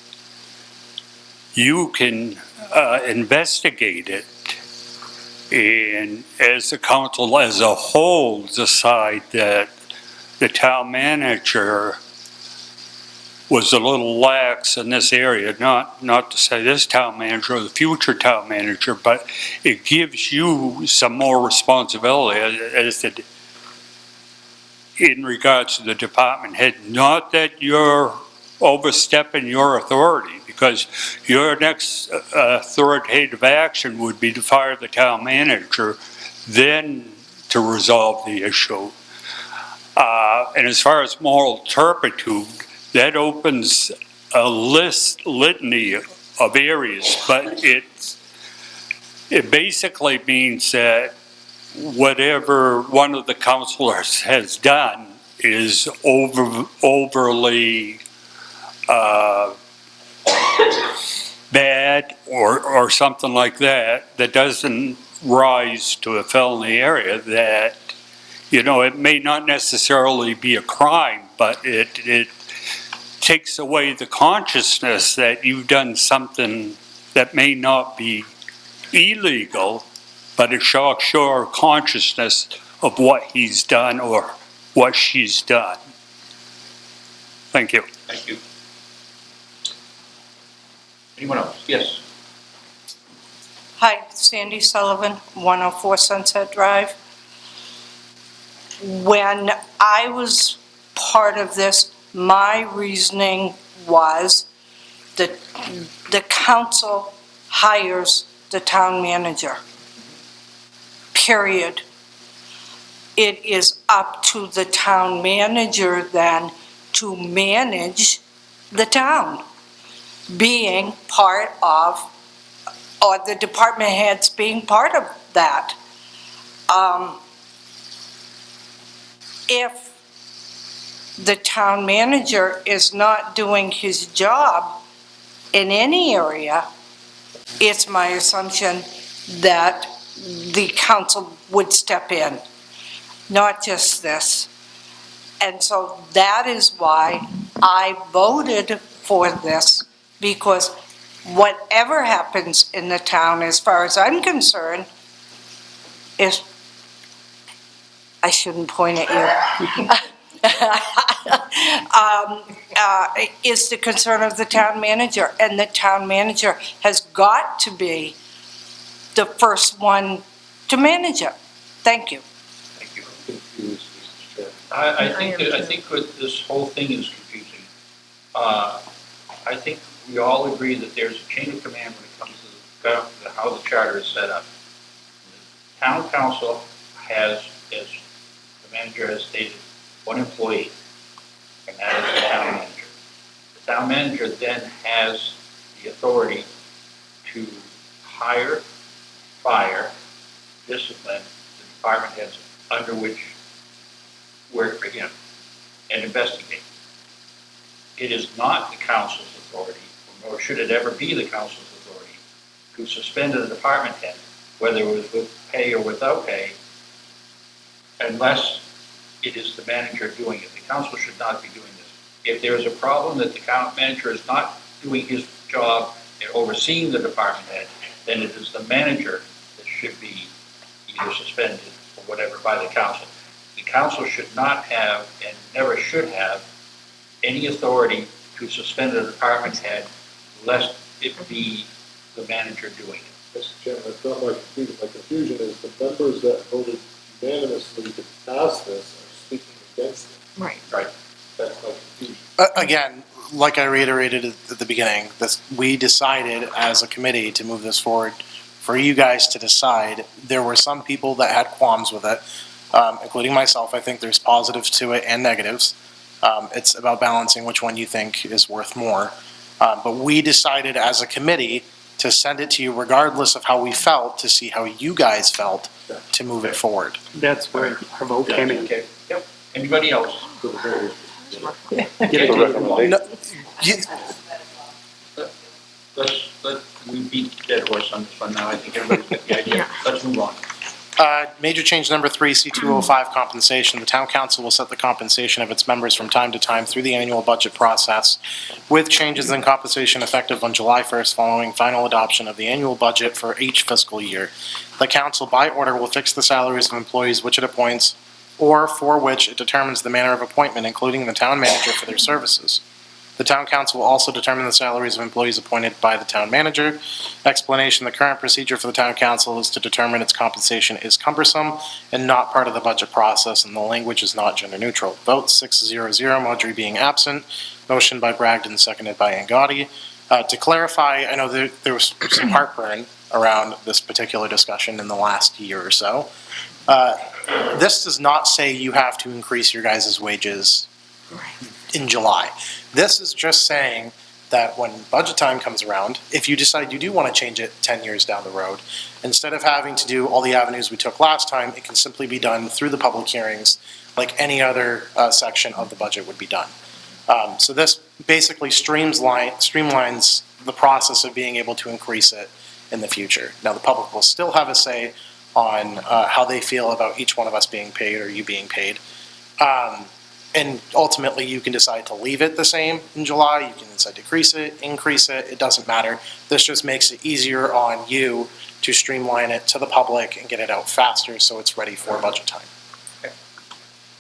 you can investigate it. And as the council as a whole decide that the town manager was a little lax in this area, not to say this town manager or the future town manager, but it gives you some more responsibility in regards to the department head. Not that you're overstepping your authority, because your next authoritative action would be to fire the town manager, then to resolve the issue. And as far as moral turpitude, that opens a litany of areas, but it basically means that whatever one of the councilors has done is overly bad or something like that doesn't rise to a felony area, that, you know, it may not necessarily be a crime, but it takes away the consciousness that you've done something that may not be illegal, but it shocks your consciousness of what he's done or what she's done. Thank you. Thank you. Anyone else? Yes. Hi, Sandy Sullivan, 104 Sunset Drive. When I was part of this, my reasoning was that the council hires the town manager, period. It is up to the town manager then to manage the town, being part of, or the department heads being part of that. If the town manager is not doing his job in any area, it's my assumption that the council would step in, not just this. And so that is why I voted for this, because whatever happens in the town, as far as I'm concerned, is, I shouldn't point at you, is the concern of the town manager. And the town manager has got to be the first one to manage it. Thank you. Thank you. I think that this whole thing is confusing. I think we all agree that there's a chain of command when it comes to how the charter is set up. The town council has, as the manager has stated, one employee, and that is the town manager. The town manager then has the authority to hire, fire, discipline the department heads under which work for him and investigate. It is not the council's authority, nor should it ever be the council's authority, to suspend a department head, whether it was with pay or without pay, unless it is the manager doing it. The council should not be doing this. If there is a problem that the town manager is not doing his job in overseeing the department head, then it is the manager that should be either suspended or whatever by the council. the council should not have and never should have any authority to suspend a department head lest it be the manager doing it. Mr. Chairman, it's not my confusion. My confusion is the members that voted unanimously to pass this are speaking against it. Right. Right. That's my confusion. Again, like I reiterated at the beginning, we decided as a committee to move this forward for you guys to decide. There were some people that had qualms with it, including myself. I think there's positives to it and negatives. It's about balancing which one you think is worth more. But we decided as a committee to send it to you regardless of how we felt, to see how you guys felt, to move it forward. That's where our vote came in. Okay, yep. Anybody else? Get Okay. it. No, you- We beat the dead horse on this one now. I think everybody's got the idea. Let's move on. Major change number 3, C205 compensation. The town council will set the compensation of its members from time to time through the annual budget process, with changes in compensation effective on July 1st following final adoption of the annual budget for each fiscal year. The council, by order, will fix the salaries of employees which it appoints or for which it determines the manner of appointment, including the town manager for their services. The town council will also determine the salaries of employees appointed by the town manager. Explanation: the current procedure for the town council is to determine its compensation is cumbersome and not part of the budget process, and the language is not gender neutral. Vote 600, Modry being absent. Motion by Bragdon, seconded by Angotti. To clarify, I know there was some heartburn around this particular discussion in the last year or so. This does not say you have to increase your guys' wages in July. This is just saying that when budget time comes around, if you decide you do want to change it 10 years down the road, instead of having to do all the avenues we took last time, it can simply be done through the public hearings like any other section of the budget would be done. So this basically streamlines the process of being able to increase it in the future. Now, the public will still have a say on how they feel about each one of us being paid or you being paid. And ultimately, you can decide to leave it the same in July, you can decide to decrease it, increase it, it doesn't matter. This just makes it easier on you to streamline it to the public and get it out faster so it's ready for budget time.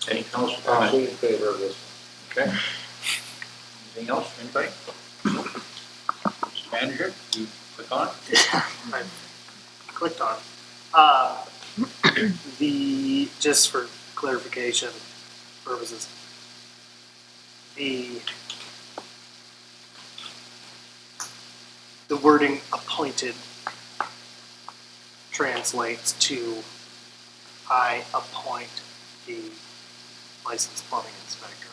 Any council comment? Actually in favor of this. Okay. Anything else, anybody? Mr. Manager, you click on? I clicked on. Just for clarification purposes, the wording appointed translates to I appoint the licensed plumbing inspector.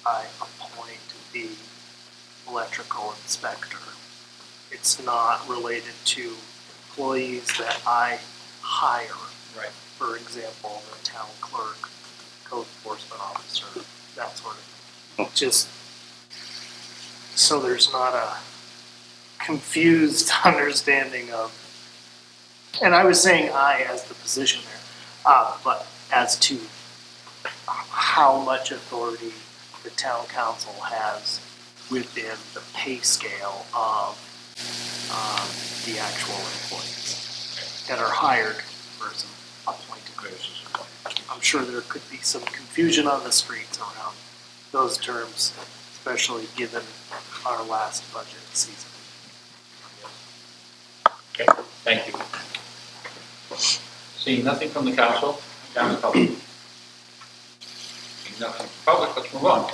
I appoint the electrical inspector. It's not related to employees that I hire. Right. For example, the town clerk, code enforcement officer, that sort of thing. Just so there's not a confused understanding of, and I was saying I as the position there, but as to how much authority the town council has within the pay scale of the actual employees that are hired versus appointed. I'm sure there could be some confusion on the streets around those terms, especially given our last budget season. Okay, thank you. Seeing nothing from the council, down to public. Seeing nothing from public, let's move on.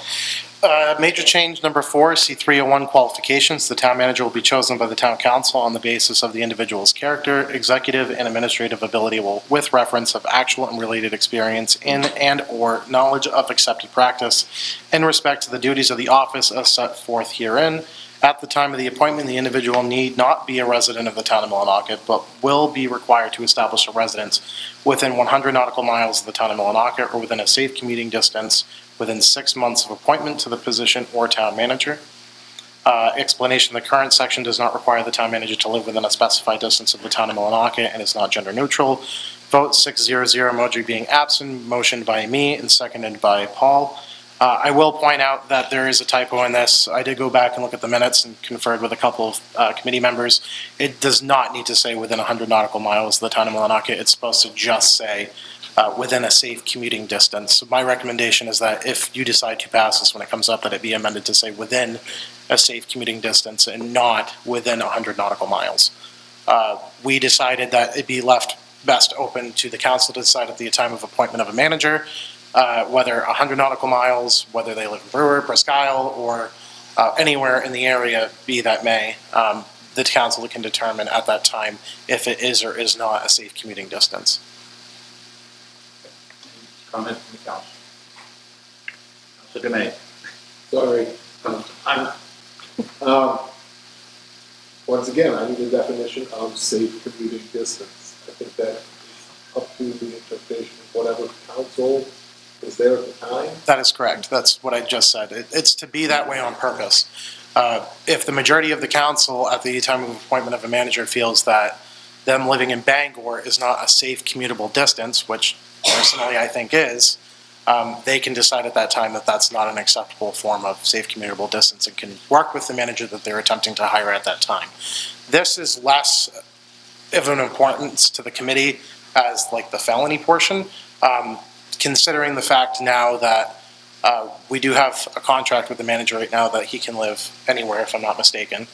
Major change number 4, C301 qualifications. The town manager will be chosen by the town council on the basis of the individual's character, executive, and administrative ability with reference of actual and related experience in and/or knowledge of accepted practice in respect to the duties of the office as set forth herein. At the time of the appointment, the individual need not be a resident of the town of Millinocket, but will be required to establish a residence within 100 nautical miles of the town of Millinocket or within a safe commuting distance within 6 months of appointment to the position or town manager. Explanation: the current section does not require the town manager to live within a specified distance of the town of Millinocket and is not gender neutral. Vote 600, Modry being absent, motioned by me and seconded by Paul. I will point out that there is a typo in this. I did go back and look at the minutes and conferred with a couple of committee members. It does not need to say within 100 nautical miles of the town of Millinocket. It's supposed to just say within a safe commuting distance. So my recommendation is that if you decide to pass this when it comes up, that it be amended to say within a safe commuting distance and not within 100 nautical miles. We decided that it'd be left best open to the council to decide at the time of appointment of a manager, whether 100 nautical miles, whether they live in Brewer, Presque Isle, or anywhere in the area, be that may, the council can determine at that time if it is or is not a safe commuting distance. Comment from the council. Councilor Demay. Sorry. Once again, I need a definition of safe commuting distance. I think that is up to the interpretation of whatever council is there at the time. That is correct. That's what I just said. It's to be that way on purpose. If the majority of the council at the time of appointment of a manager feels that them living in Bangor is not a safe commutable distance, which personally I think is, they can decide at that time that that's not an acceptable form of safe commutable distance and can work with the manager that they're attempting to hire at that time. This is less of an importance to the committee as like the felony portion, considering the fact now that we do have a contract with the manager right now that he can live anywhere, if I'm not mistaken.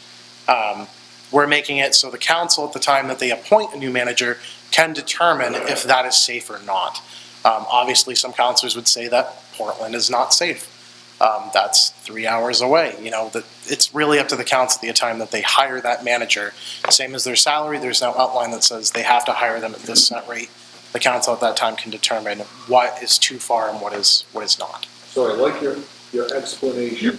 We're making it so the council at the time that they appoint a new manager can determine if that is safe or not. Obviously, some councilors would say that Portland is not safe. That's 3 hours away. You know, that it's really up to the council at the time that they hire that manager. Same as their salary, there's no outline that says they have to hire them at this set rate. The council at that time can determine what is too far and what is not. So I like your explanation.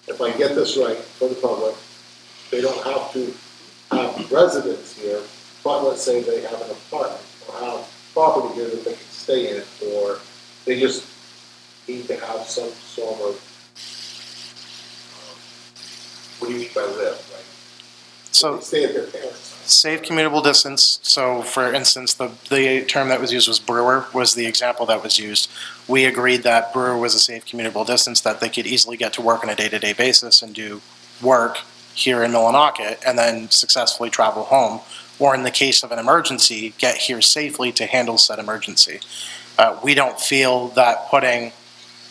If I get this right for the public, they don't have to have residents here, but let's say they have an apartment or have property here that they can stay in, or they just need to have some sort of, what do you mean by live, right? So they stay at their parents' house. Safe commutable distance. So for instance, the term that was used was Brewer was the example that was used. We agreed that Brewer was a safe commutable distance, that they could easily get to work on a day-to-day basis and do work here in Millinocket and then successfully travel home, or in the case of an emergency, get here safely to handle said emergency. We don't feel that putting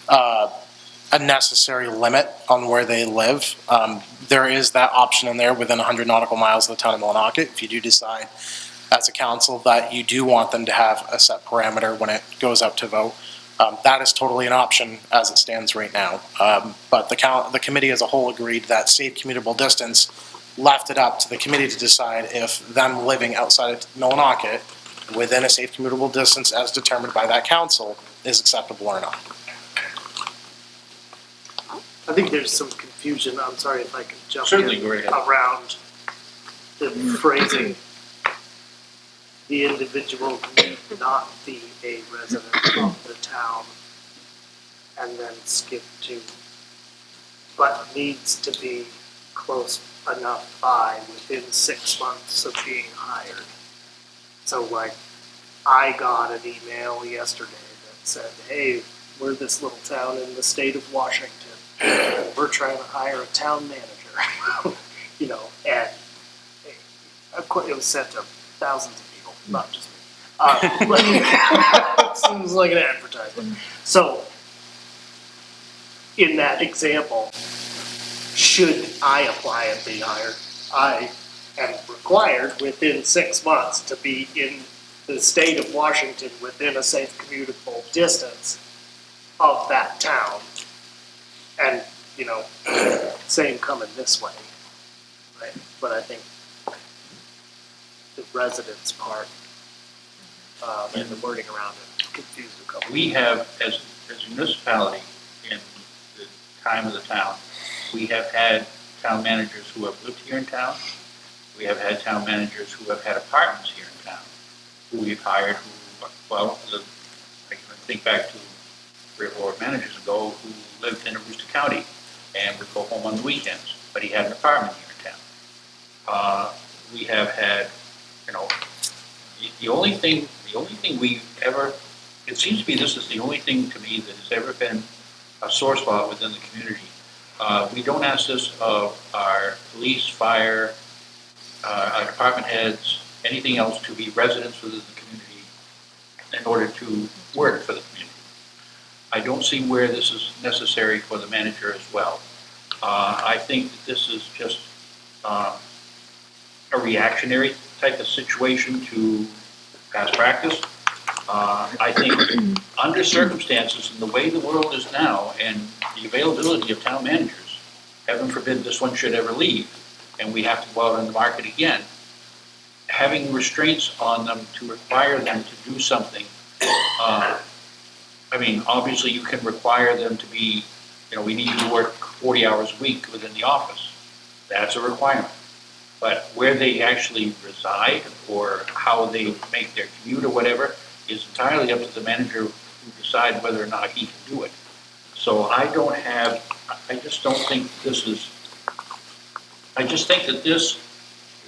a necessary limit on where they live. There is that option in there within 100 nautical miles of the town of Millinocket. If you do decide as a council that you do want them to have a set parameter when it goes up to vote, that is totally an option as it stands right now. But the committee as a whole agreed that safe commutable distance left it up to the committee to decide if them living outside of Millinocket within a safe commutable distance as determined by that council is acceptable or not. I think there's some confusion, I'm sorry if I can jump Certainly, in, go ahead. around the phrasing. The individual need not be a resident of the town, and then skip to, but needs to be close enough by within 6 months of being hired. So like, I got an email yesterday that said, hey, we're this little town in the state of Washington. We're trying to hire a town manager, you know, and of course it was sent to thousands of people, not just me. Seems like an advertisement. So, in that example, should I apply and be hired, I am required within 6 months to be in the state of Washington within a safe commutable distance of that town. And, you know, same coming this way, right? But I think the residence part and the wording around it confused a couple. We have, as a municipality, in the time of the town, we have had town managers who have lived here in town. We have had town managers who have had apartments here in town, who we've hired, I can think back to 3 or 4 managers ago who lived in Aroostook County and would go home on the weekends, but he had an apartment here in town. We have had, you know, the only thing we've ever it seems to be this is the only thing to me that has ever been a sore spot within the community. We don't ask this of our police, fire, our department heads, anything else, to be residents within the community in order to work for the community. I don't see where this is necessary for the manager as well. I think that this is just a reactionary type of situation to past practice. I think under circumstances and the way the world is now and the availability of town managers, heaven forbid this one should ever leave and we have to go out on the market again, having restraints on them to require them to do something. I mean, obviously you can require them to be, we need you to work 40 hours a week within the office. That's a requirement. But where they actually reside or how they make their commute or whatever is entirely up to the manager who decides whether or not he can do it. So I just don't think this is, I just think that this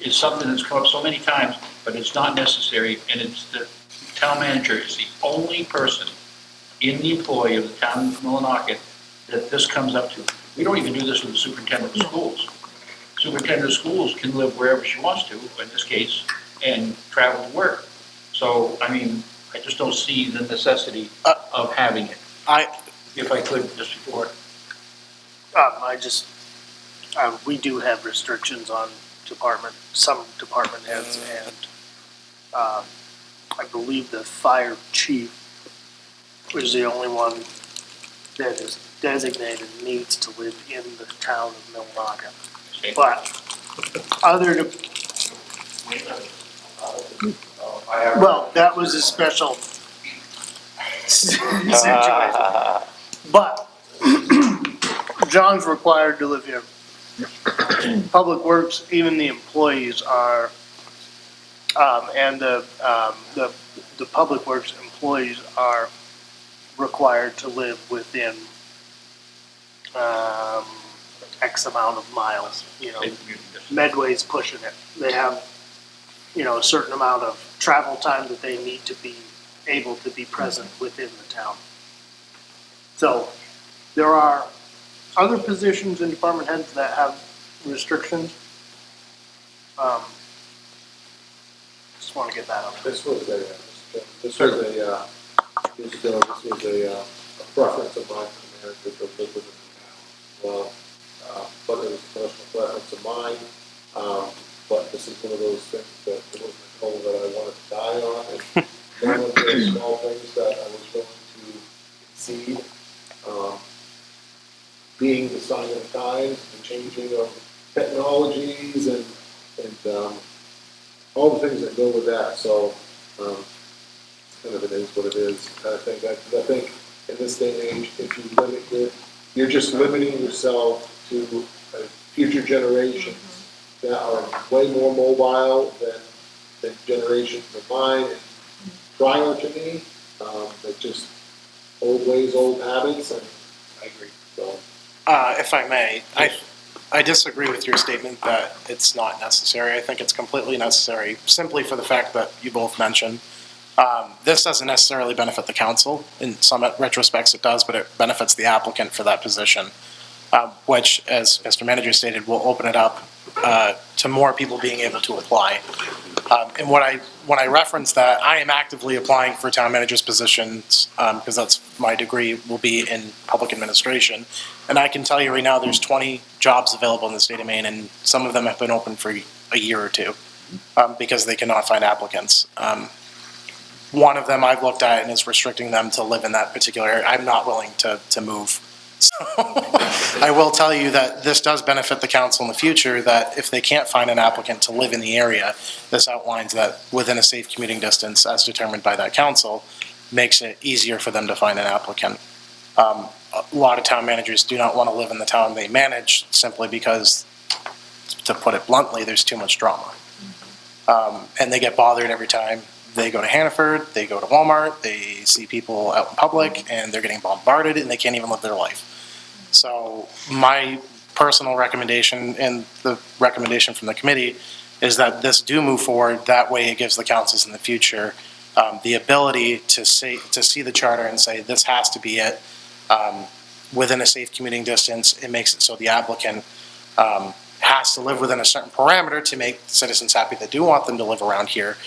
is something that's come up so many times, but it's not necessary, and it's the town manager is the only person in the employee of the town of Millinocket that this comes up to. We don't even do this with the superintendent of schools. Superintendent of schools can live wherever she wants to, in this case, and travel to work. So, I mean, I just don't see the necessity of having it. If I could, just before. We do have restrictions on some department heads, and I believe the fire chief is the only one that is designated needs to live in the town of Millinocket. But well, that was a special situation. But John's required to live here. Public Works, even the employees are, and the Public Works employees are required to live within X amount of miles, Medway's pushing it. They have, a certain amount of travel time that they need to be able to be present within the town. So there are other positions in department heads that have restrictions. Just want to get that out. This was a preference of mine for the manager to live within the town. Well, but it was a personal preference of mine. But this is one of those things that it wasn't a goal that I wanted to die on. And one of the small things that I was willing to concede, being the sign of the times, the changing of technologies and all the things that go with that. So kind of it is what it is. I think in this day and age, if you limit you're just limiting yourself to future generations that are way more mobile than generations of mine and prior to me. That just old ways, old habits, and I agree. So. If I may, I disagree with your statement that it's not necessary. I think it's completely necessary, simply for the fact that you both mentioned. This doesn't necessarily benefit the council. In some retrospects it does, but it benefits the applicant for that position, which, as Mr. Manager stated, will open it up to more people being able to apply. And when I reference that, I am actively applying for town manager's positions because that's my degree will be in public administration. And I can tell you right now there's 20 jobs available in the state of Maine, and some of them have been open for a year or two because they cannot find applicants. One of them I've looked at and is restricting them to live in that particular area. I'm not willing to move. So I will tell you that this does benefit the council in the future, that if they can't find an applicant to live in the area, this outlines that within a safe commuting distance as determined by that council, makes it easier for them to find an applicant. A lot of town managers do not want to live in the town they manage simply because, to put it bluntly, there's too much drama. And they get bothered every time they go to Hannaford, they go to Walmart, they see people out in public, and they're getting bombarded, and they can't even live their life. So my personal recommendation, and the recommendation from the committee, is that this do move forward. That way it gives the councils in the future the ability to see the charter and say, this has to be it, within a safe commuting distance. It makes it so the applicant has to live within a certain parameter to make citizens happy that do want them to live around here.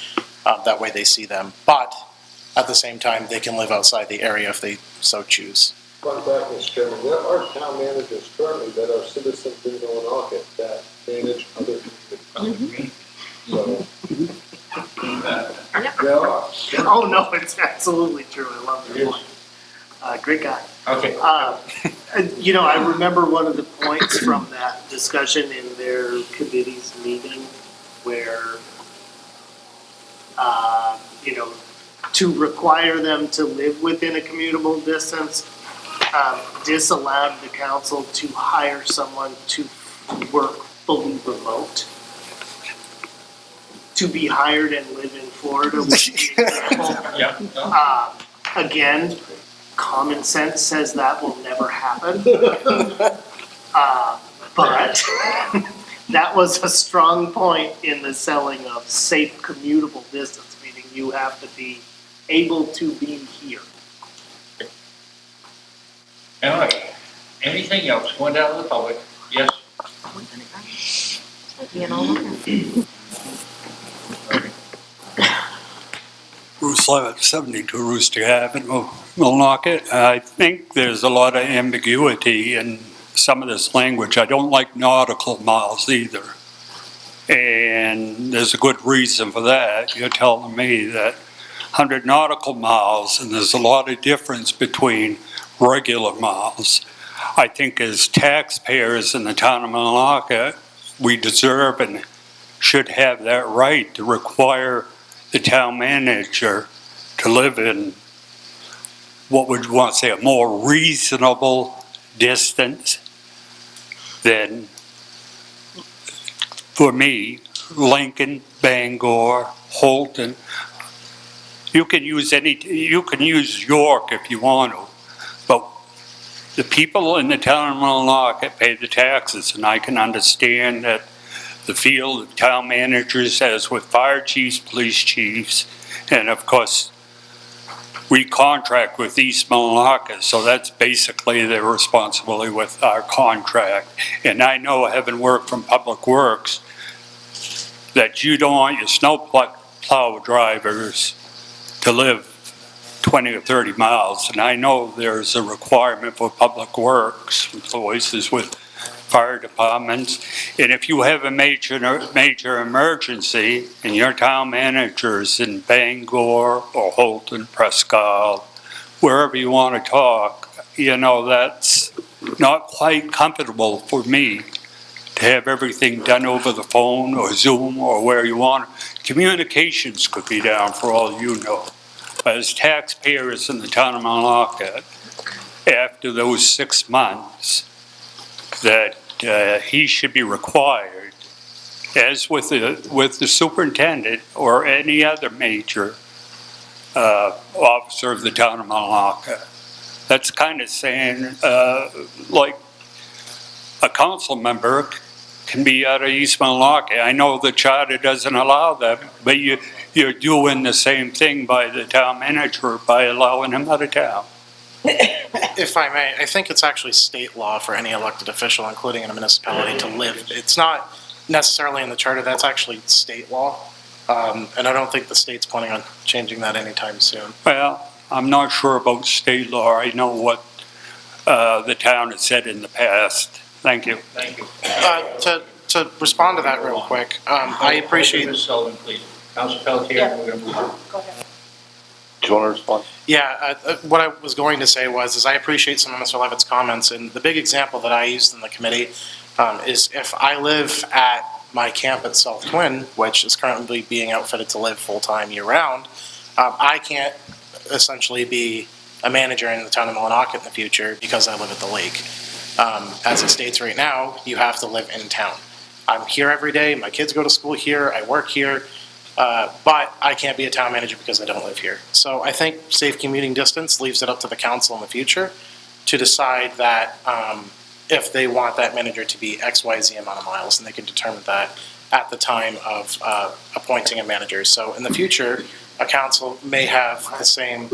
That way they see them. But at the same time, they can live outside the area if they so choose. Fun fact, Mr. Chairman, there are town managers currently that are citizens in Millinocket that manage other communities. So, there are. Oh, no, it's absolutely true. I love the point. Great guy. Okay. You know, I remember one of the points from that discussion in their committee's meeting where, you know, to require them to live within a commutable distance, disallowed the council to hire someone to work fully remote. To be hired and live in Florida would be an example. Yeah. Again, common sense says that will never happen. But that was a strong point in the selling of safe commutable distance, meaning you have to be able to be here. All right. Anything else? Going down to the public? Yes? Bruce Levitt, 72 Rooster Avenue, Millinocket. I think there's a lot of ambiguity in some of this language. I don't like nautical miles either. And there's a good reason for that. You're telling me that 100 nautical miles, and there's a lot of difference between regular miles. I think as taxpayers in the town of Millinocket, we deserve and should have that right to require the town manager to live in what would you want to say a more reasonable distance than, for me, Lincoln, Bangor, Holton. You can use York if you want to, but the people in the town of Millinocket pay the taxes, and I can understand that the field of town managers, as with fire chiefs, police chiefs, and of course, we contract with East Millinocket, so that's basically their responsibility with our contract. And I know, having worked from Public Works, that you don't want your snow plow drivers to live 20 or 30 miles. And I know there's a requirement for Public Works employees with fire departments. And if you have a major emergency and your town manager's in Bangor or Holton, Prescott, wherever you want to talk, you know, that's not quite comfortable for me to have everything done over the phone or Zoom or where you want. Communications could be down for all you know. But as taxpayers in the town of Millinocket, after those 6 months, that he should be required, as with the superintendent or any other major officer of the town of Millinocket. That's kind of saying, like, a council member can be out of East Millinocket. I know the charter doesn't allow that, but you're doing the same thing by the town manager by allowing him out of town. If I may, I think it's actually state law for any elected official, including in a municipality, to live. It's not necessarily in the charter, that's actually state law. And I don't think the state's planning on changing that anytime soon. Well, I'm not sure about state law. I know what the town has said in the past. Thank you. Thank you. To respond to that real quick, I appreciate... Ms. Sullivan, please. Council Pelletier, we're going to move on. Go ahead. Do you want to respond? Yeah, what I was going to say is I appreciate some of Mr. Levitt's comments, and the big example that I used in the committee is if I live at my camp at South Twin, which is currently being outfitted to live full-time year-round, I can't essentially be a manager in the town of Millinocket in the future because I live at the lake. As it states right now, you have to live in town. I'm here every day, my kids go to school here, I work here, but I can't be a town manager because I don't live here. So I think safe commuting distance leaves it up to the council in the future to decide that if they want that manager to be XYZ amount of miles, and they can determine that at the time of appointing a manager. So in the future, a council may have the same.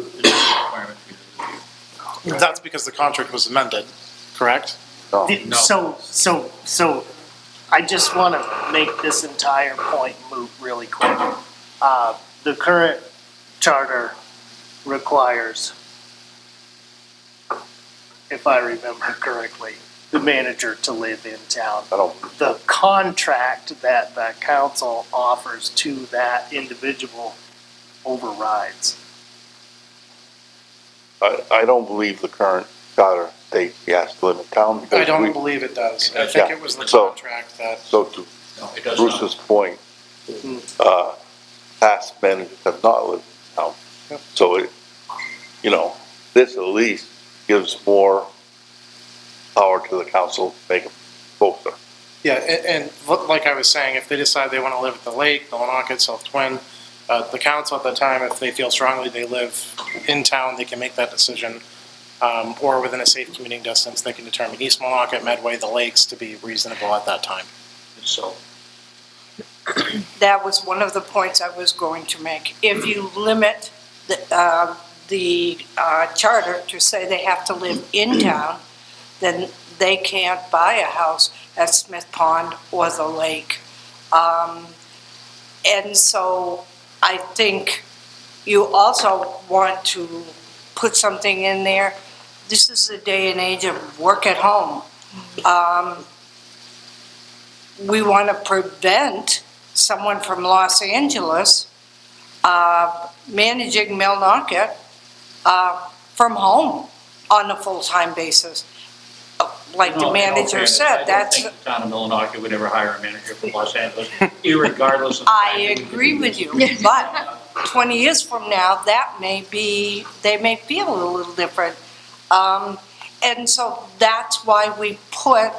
That's because the contract was amended, correct? So, I just want to make this entire point moot really quick. The current charter requires, if I remember correctly, the manager to live in town. The contract that the council offers to that individual overrides. I don't believe the current charter states he has to live in town because I don't believe it does. I think it was the contract that. So to Bruce's point, past managers have not lived in town. So it, this at least gives more power to the council to make them closer. Yeah, and like I was saying, if they decide they want to live at the lake, Millinocket, South Twin, the council at the time, if they feel strongly they live in town, they can make that decision. Or within a safe commuting distance, they can determine East Millinocket, Medway, the lakes to be reasonable at that time. So. That was one of the points I was going to make. If you limit the charter to say they have to live in town, then they can't buy a house at Smith Pond or the lake. And so I think you also want to put something in there. This is the day and age of work at home. We want to prevent someone from Los Angeles managing Millinocket from home on a full-time basis. Like the manager said, that's. I don't think the town of Millinocket would ever hire a manager from Los Angeles, irregardless of. I agree with you, but 20 years from now, they may feel a little different. And so that's why we put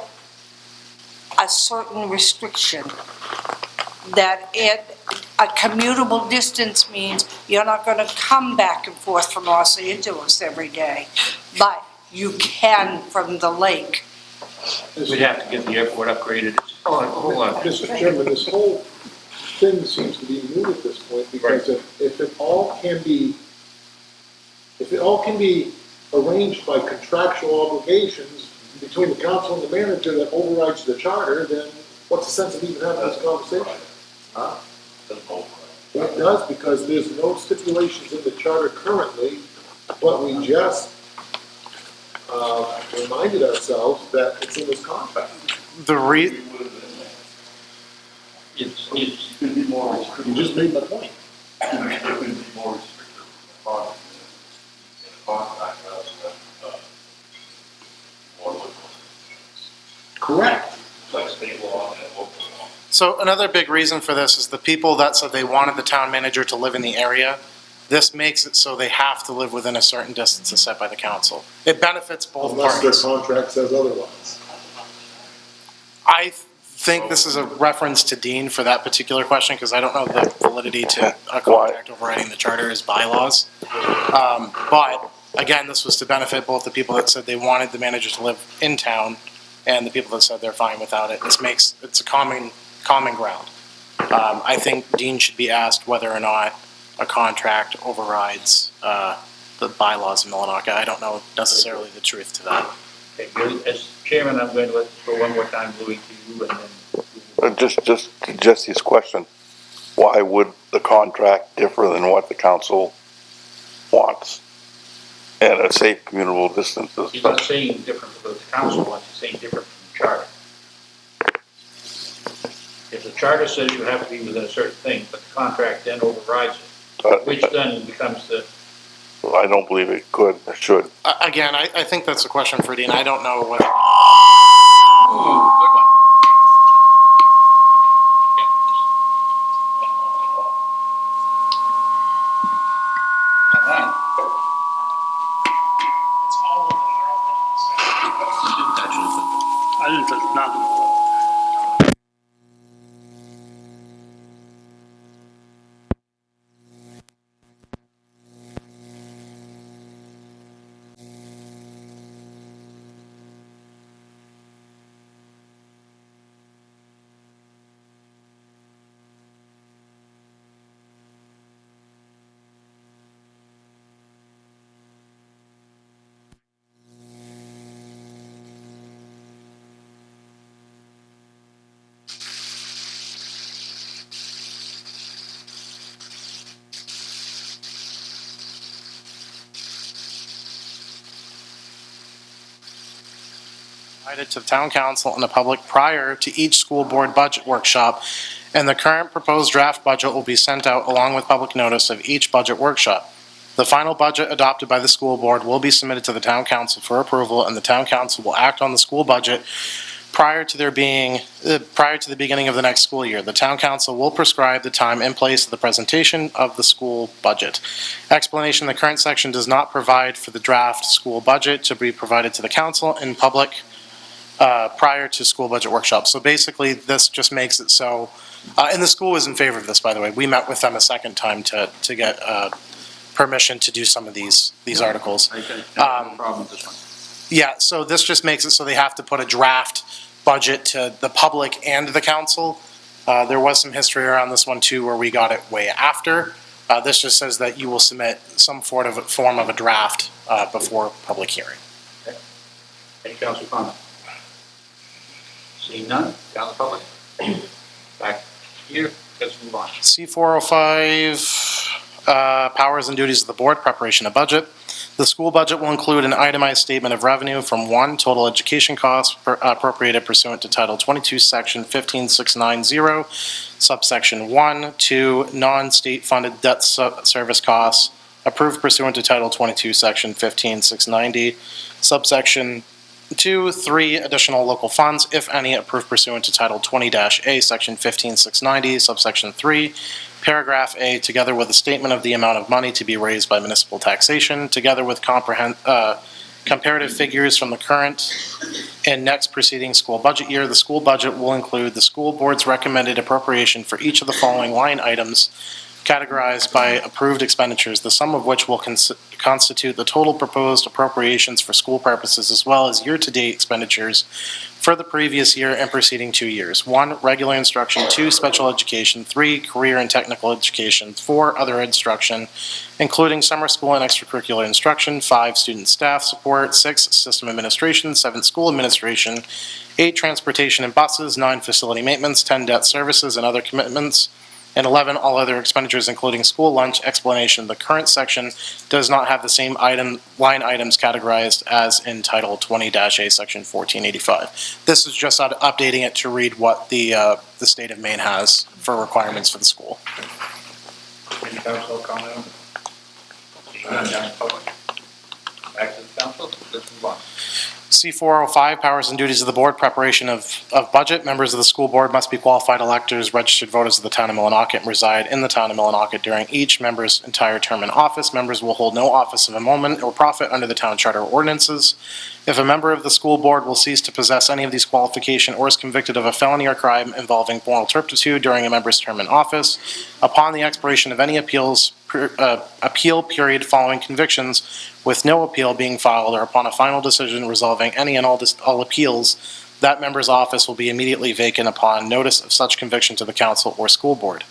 a certain restriction that a commutable distance means you're not going to come back and forth from Los Angeles every day, but you can from the lake. We'd have to get the airport upgraded. Hold on. Mr. Chairman, this whole thing seems to be moot at this point, because if it all can be arranged by contractual obligations between the council and the manager that overrides the charter, then what's the sense of even having this conversation? It does, because there's no stipulations in the charter currently, but we just reminded ourselves that it's in this contract. It's be more restrictive. You just made my point. It could be more restrictive contract more liberal. Correct. Like state law and local law. So another big reason for this is the people that said they wanted the town manager to live in the area. This makes it so they have to live within a certain distance set by the council. It benefits both Unless parties. their contract says otherwise. I think this is a reference to Dean for that particular question, because I don't know the validity to a contract overriding the charter's bylaws. But again, this was to benefit both the people that said they wanted the manager to live in town and the people that said they're fine without it. It's a common ground. I think Dean should be asked whether or not a contract overrides the bylaws in Millinocket. I don't know necessarily the truth to that. Okay, as chairman, I'm going to throw one more time, Louis, to you, and then. Just to Jesse's question, why would the contract differ than what the council wants? And a safe commutable distance is. He's not saying different from what the council wants, he's saying different from the charter. If the charter says you have to be within a certain thing, but the contract then overrides it, which then becomes the. Well, I don't believe it could, it should. Again, I think that's a question for Dean. I don't know what. Ooh, good one. I didn't touch nothing. provided to the town council and the public prior to each school board budget workshop, and the current proposed draft budget will be sent out along with public notice of each budget workshop. The final budget adopted by the school board will be submitted to the town council for approval, and the town council will act on the school budget prior to the beginning of the next school year. The town council will prescribe the time and place of the presentation of the school budget. Explanation: the current section does not provide for the draft school budget to be provided to the council and public prior to school budget workshops. So basically, this just makes it so, and the school was in favor of this, by the way. We met with them a second time to get permission to do some of these articles. I have no problem with this one. Yeah, so this just makes it so they have to put a draft budget to the public and the council. There was some history around this one too, where we got it way after. This just says that you will submit some form of a draft before public hearing. Okay. Any council comment? Seeing none, down the public. Back here, let's move on. C405, powers and duties of the board, preparation of budget. The school budget will include an itemized statement of revenue from 1, total education costs appropriated pursuant to Title 22, Section 15690, subsection 1, 2, non-state funded debt service costs approved pursuant to Title 22, Section 15690, subsection 2, 3, additional local funds, if any, approved pursuant to Title 20-A, Section 15690, subsection 3, paragraph A, together with a statement of the amount of money to be raised by municipal taxation, together with comparative figures from the current and next preceding school budget year. The school budget will include the school board's recommended appropriation for each of the following line items categorized by approved expenditures, the sum of which will constitute the total proposed appropriations for school purposes, as well as year-to-date expenditures for the previous year and preceding 2 years. 1, regular instruction. 2, special education. 3, career and technical education. 4, other instruction, including summer school and extracurricular instruction. 5, student staff support. 6, system administration. 7, school administration. 8, transportation and buses. 9, facility maintenance. 10, debt services and other commitments. And 11, all other expenditures, including school lunch. Explanation: the current section does not have the same line items categorized as in Title 20-A, Section 1485. This is just updating it to read what the state of Maine has for requirements for the school. Any council comment on it? Seeing none, down the public. Back to the council, let's move on. C405, powers and duties of the board, preparation of budget. Members of the school board must be qualified electors, registered voters of the town of Millinocket, and reside in the town of Millinocket during each member's entire term in office. Members will hold no office of emolument or profit under the town charter or ordinances. If a member of the school board will cease to possess any of these qualifications or is convicted of a felony or crime involving moral turpitude during a member's term in office, upon the expiration of any appeal period following convictions, with no appeal being filed, or upon a final decision resolving any and all appeals, that member's office will be immediately vacant upon notice of such conviction to the council or school board.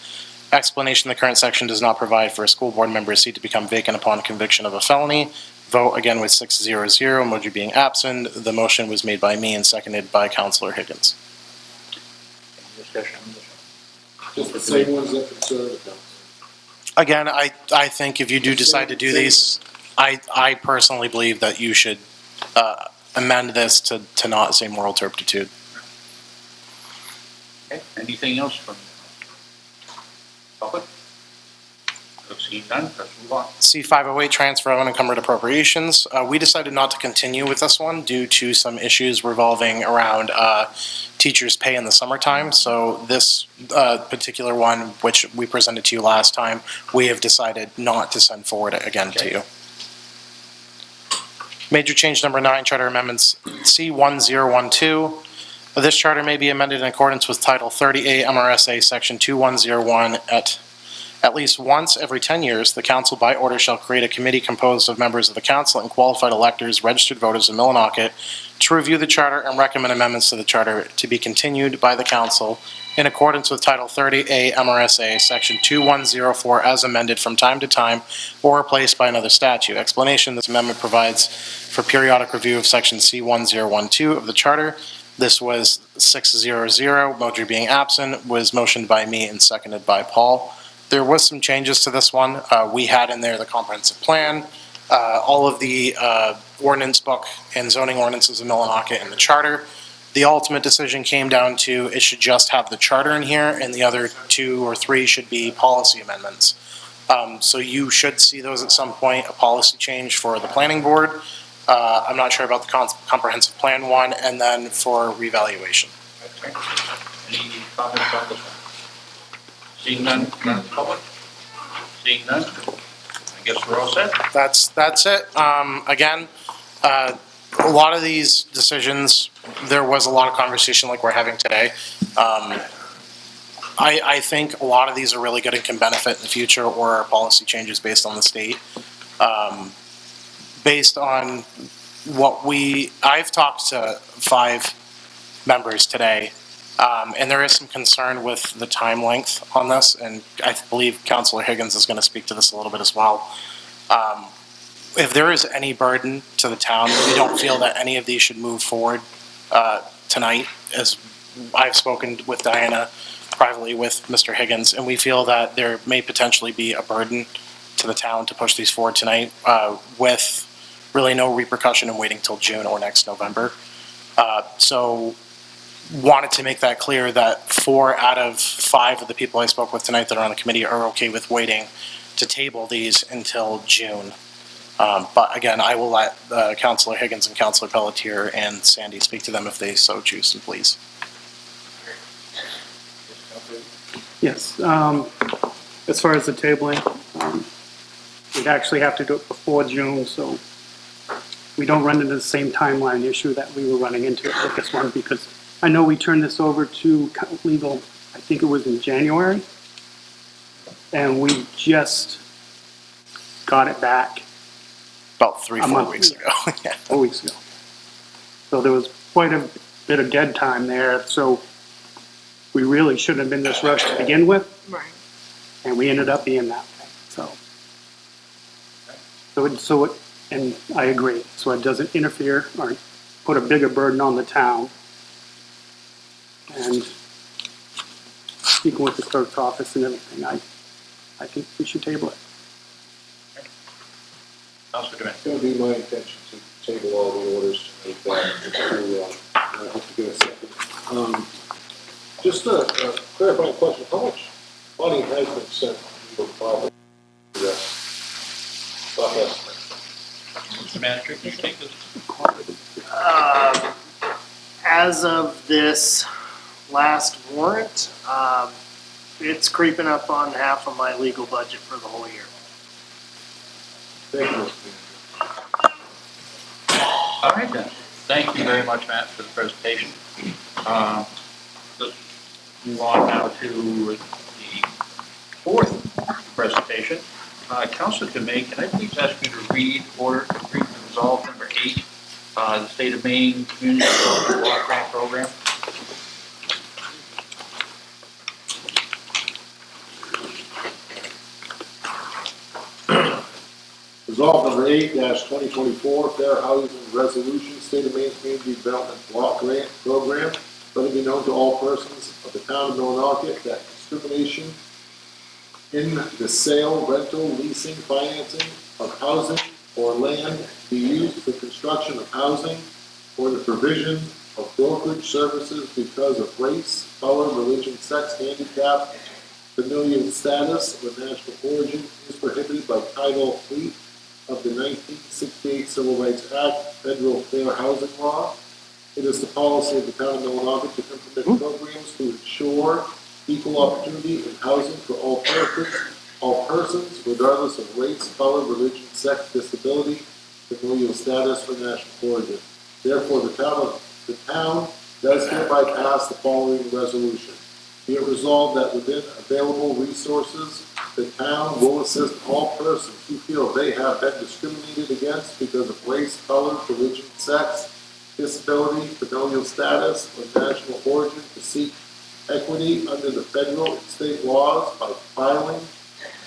Explanation: the current section does not provide for a school board member's seat to become vacant upon conviction of a felony. Vote again with 600, Moji being absent. The motion was made by me and seconded by Councilor Higgins. Any discussion on this one? Just the same ones that concern the council. Again, I think if you do decide to do these, I personally believe that you should amend this to not say moral turpitude. Okay, anything else from public? Seeing none, let's move on. C508, transfer of unencumbered appropriations. We decided not to continue with this one due to some issues revolving around teachers' pay in the summertime. So this particular one, which we presented to you last time, we have decided not to send forward again to you. Major change number 9, charter amendments C1012. This charter may be amended in accordance with Title 30A MRSA Section 2101 at least once every 10 years. The council by order shall create a committee composed of members of the council and qualified electors, registered voters of Millinocket, to review the charter and recommend amendments to the charter to be continued by the council in accordance with Title 30A MRSA Section 2104 as amended from time to time or replaced by another statute. Explanation: this amendment provides for periodic review of Section C1012 of the charter. This was 600, Moji being absent, was motioned by me and seconded by Paul. There was some changes to this one. We had in there the comprehensive plan. all of the ordinance book and zoning ordinances in Millinocket and the charter. The ultimate decision came down to it should just have the charter in here, and the other 2 or 3 should be policy amendments. So you should see those at some point, a policy change for the planning board. I'm not sure about the comprehensive plan one, and then for revaluation. Any comments on this one? Seeing none, none public? Seeing none? I guess we're all set. That's it. Again, a lot of these decisions, there was a lot of conversation like we're having today. I think a lot of these are really good and can benefit in the future, or are policy changes based on the state. Based on what I've talked to 5 members today, and there is some concern with the time length on this, and I believe Councilor Higgins is going to speak to this a little bit as well. If there is any burden to the town, we don't feel that any of these should move forward tonight, as I've spoken with Diana privately with Mr. Higgins, and we feel that there may potentially be a burden to the town to push these forward tonight with really no repercussion in waiting till June or next November. So wanted to make that clear that 4 out of 5 of the people I spoke with tonight that are on the committee are okay with waiting to table these until June. But again, I will let Councilor Higgins and Councilor Pelletier and Sandy speak to them if they so choose, and please. Yes, as far as the tabling, we'd actually have to do it before June, so we don't run into the same timeline issue that we were running into with this one, because I know we turned this over to legal, I think it was in January, and we just got it back. About 3-4 weeks ago. Yeah. 4 weeks ago. So there was quite a bit of dead time there, so we really shouldn't have been this rushed to begin with. Right. And we ended up being that way, so. And I agree, so it doesn't interfere or put a bigger burden on the town. And speaking with the clerk's office and everything, I think we should table it. Councilor Durant. It's going to be my intention to table all the orders tonight, I hope to get a second. Just a clarifying question, how much money has been sent to the property? Rough estimate. Mr. Manager, can you take this? As of this last warrant, it's creeping up on half of my legal budget for the whole year. Thank you, Mr. Manager. All right then. Thank you very much, Matt, for the presentation. Let's move on now to the 4th presentation. Councilor Demay, can I please ask you to read order agreement resolve number 8, the State of Maine Community Development Block Grant Program? Resolve number 8-2024, Fair Housing Resolution, State of Maine Community Development Block Grant Program. Let it be known to all persons of the town of Millinocket that discrimination in the sale, rental, leasing, financing of housing or land be used for construction of housing or the provision of brokerage services because of race, color, religion, sex, handicap, familial status, or national origin is prohibited by Title 8 of the 1968 Civil Rights Act, Federal Fair Housing Law. It is the policy of the town of Millinocket to implement programs to ensure equal opportunity in housing for all persons, regardless of race, color, religion, sex, disability, familial status, or national origin. Therefore, the town does hereby pass the following resolution. Be it resolved that within available resources, the town will assist all persons who feel they have been discriminated against because of race, color, religion, sex, disability, familial status, or national origin to seek equity under the federal and state laws by filing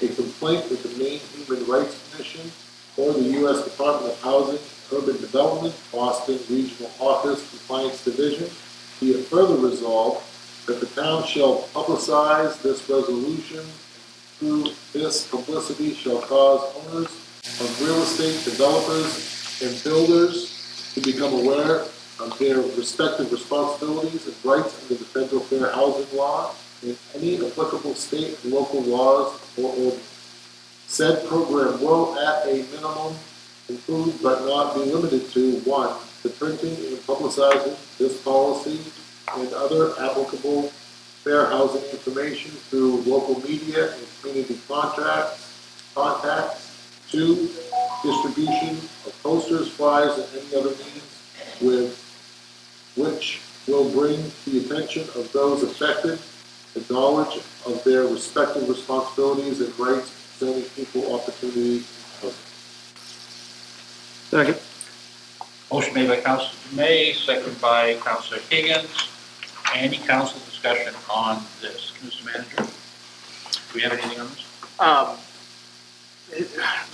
a complaint with the Maine Human Rights Commission or the U.S. Department of Housing and Urban Development, Boston Regional Office Compliance Division. Be it further resolved that the town shall publicize this resolution, and through this publicity shall cause owners of real estate developers and builders to become aware of their respective responsibilities and rights under the federal fair housing law and any applicable state and local laws or ordinances. Said program will, at a minimum, include but not be limited to, 1, the printing and publicizing this policy and other applicable fair housing information through local media and community contacts. 2, distribution of posters, flyers, and any other means with which will bring to the attention of those affected the knowledge of their respective responsibilities and rights concerning equal opportunity in housing. Second. Motion made by Councilor May, seconded by Councilor Higgins. Any council discussion on this? Mr. Manager, do we have anything on this?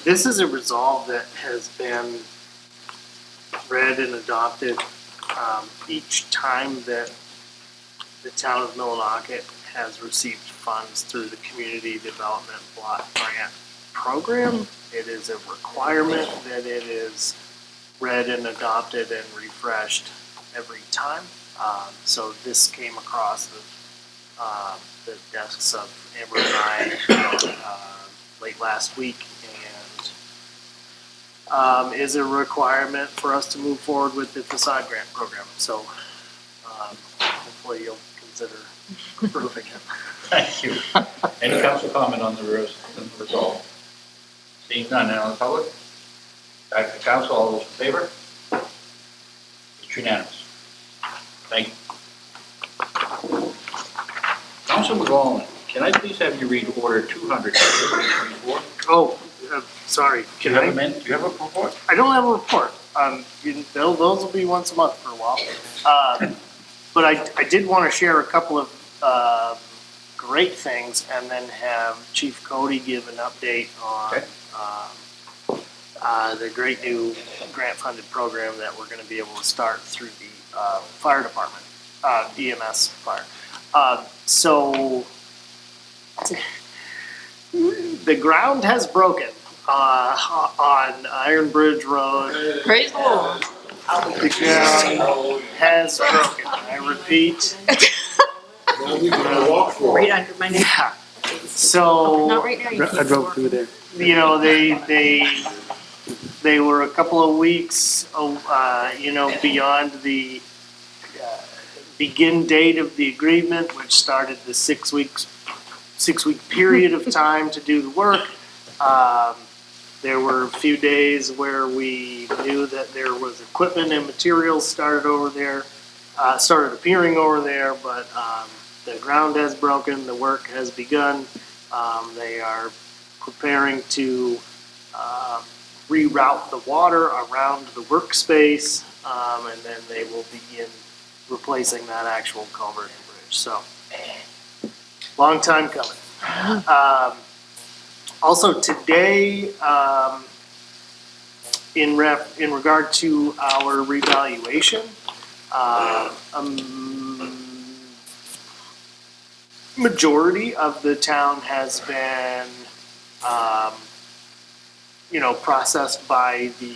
This is a resolve that has been read and adopted each time that the town of Millinocket has received funds through the Community Development Block Grant Program. It is a requirement that it is read and adopted and refreshed every time. So this came across the desks of Amber and I late last week, and is a requirement for us to move forward with the facade grant program. So hopefully you'll consider approving it. Thank you. Any council comment on the resolve? Seeing none, now in the public? Back to council, all those in favor? It's unanimous. Thank you. Council McGowan, can I please have you read order 200, 2024? Oh, sorry. Do you have a report? I don't have a report. Those will be once a month for a while. But I did want to share a couple of great things and then have Chief Cody give an update on the great new grant-funded program that we're going to be able to start through the fire department, EMS fire. So the ground has broken on Iron Bridge Road. Praise the Lord. The ground has broken. I repeat. Now we can walk for it. Right under my name. Yeah. So Not right now. You I can't. drove through there. you know, they were a couple of weeks, beyond the begin date of the agreement, which started the 6 week period of time to do the work. There were a few days where we knew that there was equipment and materials started appearing over there, but the ground has broken, the work has begun. They are preparing to reroute the water around the workspace, and then they will begin replacing that actual culvert and bridge. So, long time coming. Also today, in regard to our revaluation, majority of the town has been, processed by the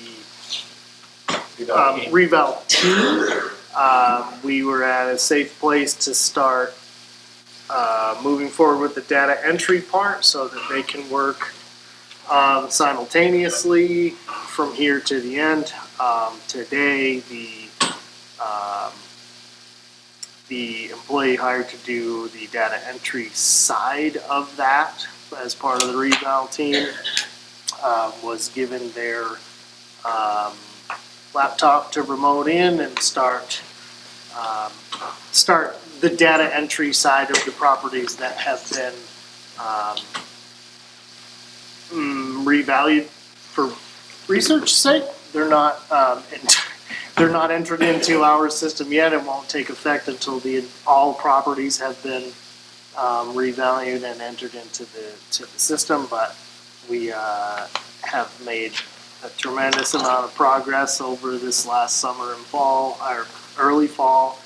reval team. We were at a safe place to start moving forward with the data entry part so that they can work simultaneously from here to the end. Today, the employee hired to do the data entry side of that as part of the reval team was given their laptop to remote in and start the data entry side of the properties that have been revalued for research sake. They're not entered into our system yet. It won't take effect until all properties have been revalued and entered into the system. But we have made a tremendous amount of progress over this last summer and fall, or early fall,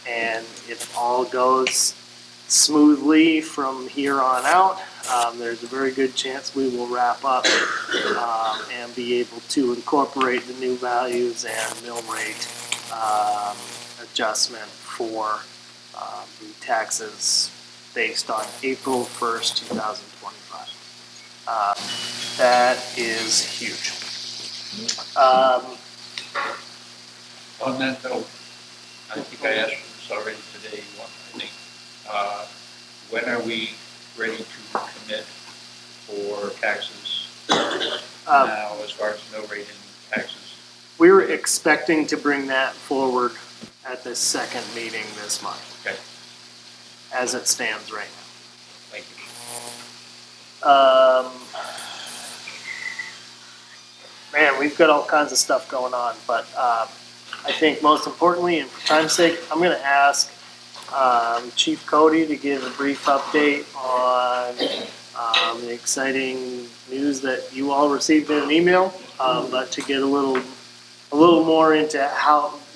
and if all goes smoothly from here on out. There's a very good chance we will wrap up and be able to incorporate the new values and mill rate adjustment for the taxes based on April 1st, 2025. That is huge. On that note, I think I asked this already today, I think, when are we ready to commit for taxes now as far as mill rate and taxes? We're expecting to bring that forward at the second meeting this month. Okay. As it stands right now. Thank you. Man, we've got all kinds of stuff going on, but I think most importantly, and for time's sake, I'm going to ask Chief Cody to give a brief update on the exciting news that you all received in an email, but to get a little more into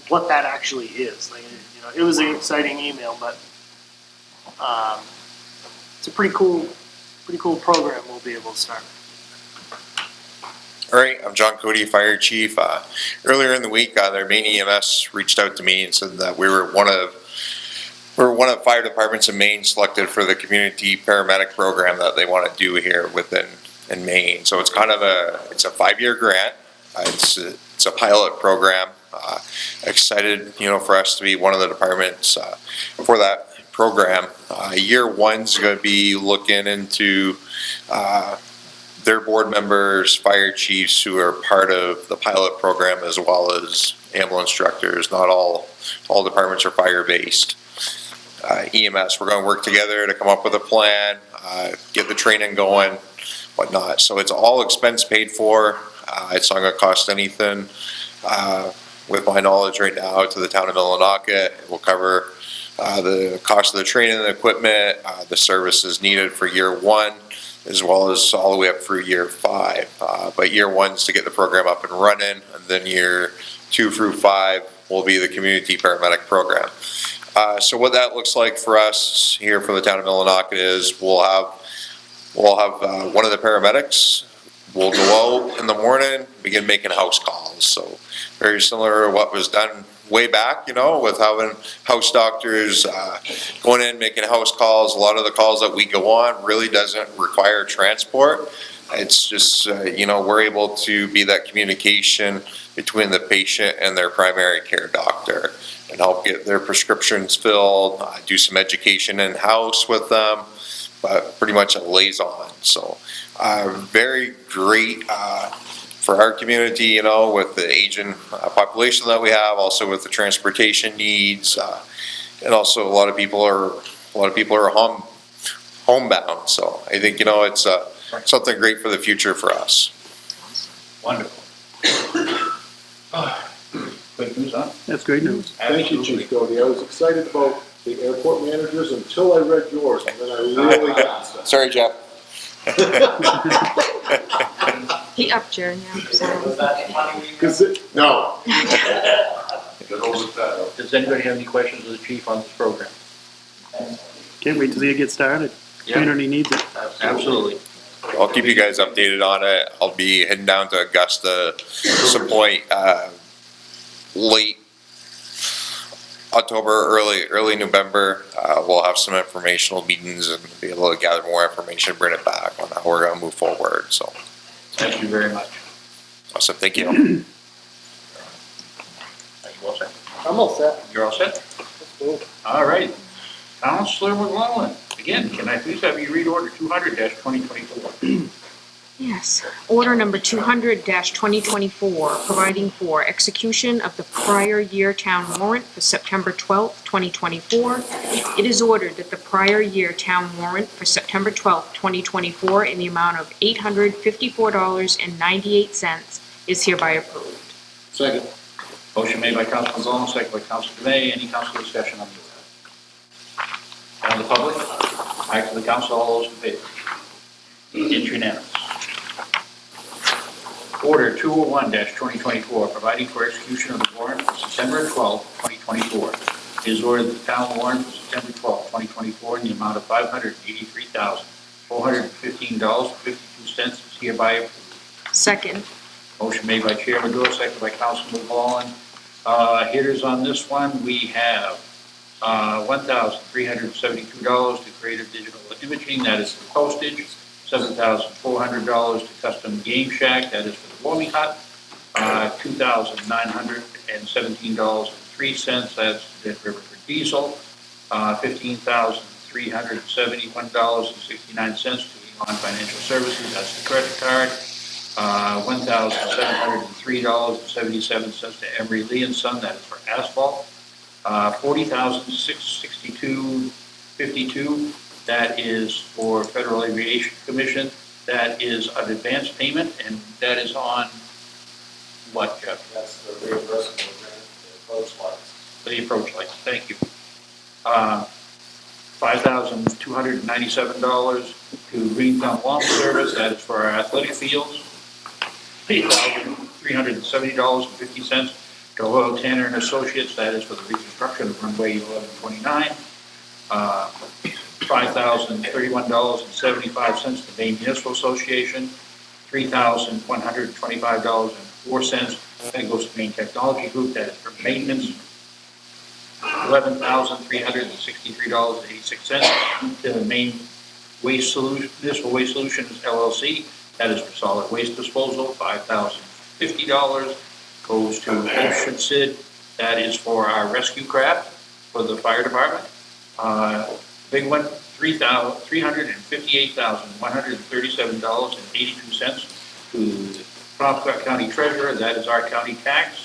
what that actually is. Like, you know, it was an exciting email, but it's a pretty cool program we'll be able to start. All right, I'm John Cody, Fire Chief. Earlier in the week, their main EMS reached out to me and said that we were one of fire departments in Maine selected for the community paramedic program that they want to do here in Maine. So it's kind of it's a 5-year grant. It's a pilot program. Excited, for us to be one of the departments for that program. Year one's going to be looking into their board members, fire chiefs who are part of the pilot program, as well as ambulance instructors. Not all departments are fire-based. EMS, we're going to work together to come up with a plan, get the training going, whatnot. So it's all expense paid for. It's not going to cost anything. With my knowledge right now to the town of Millinocket, it will cover the cost of the training and the equipment, the services needed for year one, as well as all the way up through year 5. But year 1's to get the program up and running, and then year 2 through 5 will be the community paramedic program. So what that looks like for us here for the town of Millinocket is we'll have one of the paramedics. We'll go out in the morning, begin making house calls. So very similar to what was done way back, with having house doctors going in, making house calls. A lot of the calls that we go on really doesn't require transport. It's just, we're able to be that communication between the patient and their primary care doctor and help get their prescriptions filled, do some education in-house with them, but pretty much a liaison. So very great for our community, with the aging population that we have, also with the transportation needs, and also a lot of people are homebound. So I think it's something great for the future for us. Wonderful. Good news, huh? That's great news. Thank you, Chief Cody. I was excited about the airport managers until I read yours, and then I really got it. Sorry, Jeff. He upped your now. No. Does anybody have any questions of the chief on this program? Can't wait to see it get started. Community needs it. Absolutely. I'll keep you guys updated on it. I'll be heading down to Augusta some point late October, early November. We'll have some informational meetings and be able to gather more information, bring it back on how we're going to move forward. So, thank you very much. Awesome, thank you. Are you all set? I'm all set. You're all set? All right. Counselor McClellan, again, can I please have you read order 200-2024? Yes. Order number 200-2024, providing for execution of the prior year town warrant for September 12th, 2024. It is ordered that the prior year town warrant for September 12th, 2024 in the amount of $854.98 is hereby approved. Second. Motion made by Councilor McClellan, second by Councilor Dume. Any council discussion on the order? And the public? Back to the council, all those in favor? It's unanimous. Order 201-2024, providing for execution of the warrant for September 12, 2024, It is ordered that the town warrant for September 12, 2024 in the amount of $583,415.52 is hereby approved. Second. Motion made by Chair Maduro, second by Councilman McGowan. Hitters on this one, we have $1,372 to Creative Digital Imaging, that is for postage. $7,400 to Custom Game Shack, that is for the warming hut. $2,917.03, that's Dead River for diesel. $15,371.69 to Elon Financial Services, that's the credit card. $1,703.77 to Emery Lee and Son, that is for asphalt. $40,662.52, that is for Federal Aviation Commission. That is an advance payment, and that is on what, Jeff? That's the reimbursement grant, the approach lights. The approach lights, thank you. $5,297 to Green Thumb Lawn Service, that is for our athletic fields. $8,370.50 to Oil Tanner and Associates, that is for the reconstruction of runway 1129. $5,031.75 to Maine Municipal Association. $3,125.04, that goes to Maine Technology Group, that is for maintenance. $11,363.86 to the Maine Municipal Waste Solutions LLC, that is for solid waste disposal. $5,050 goes to Ocean Sid, that is for our rescue craft for the fire department. Big one, $358,137.82 to the Penobscot County Treasurer, that is our county tax.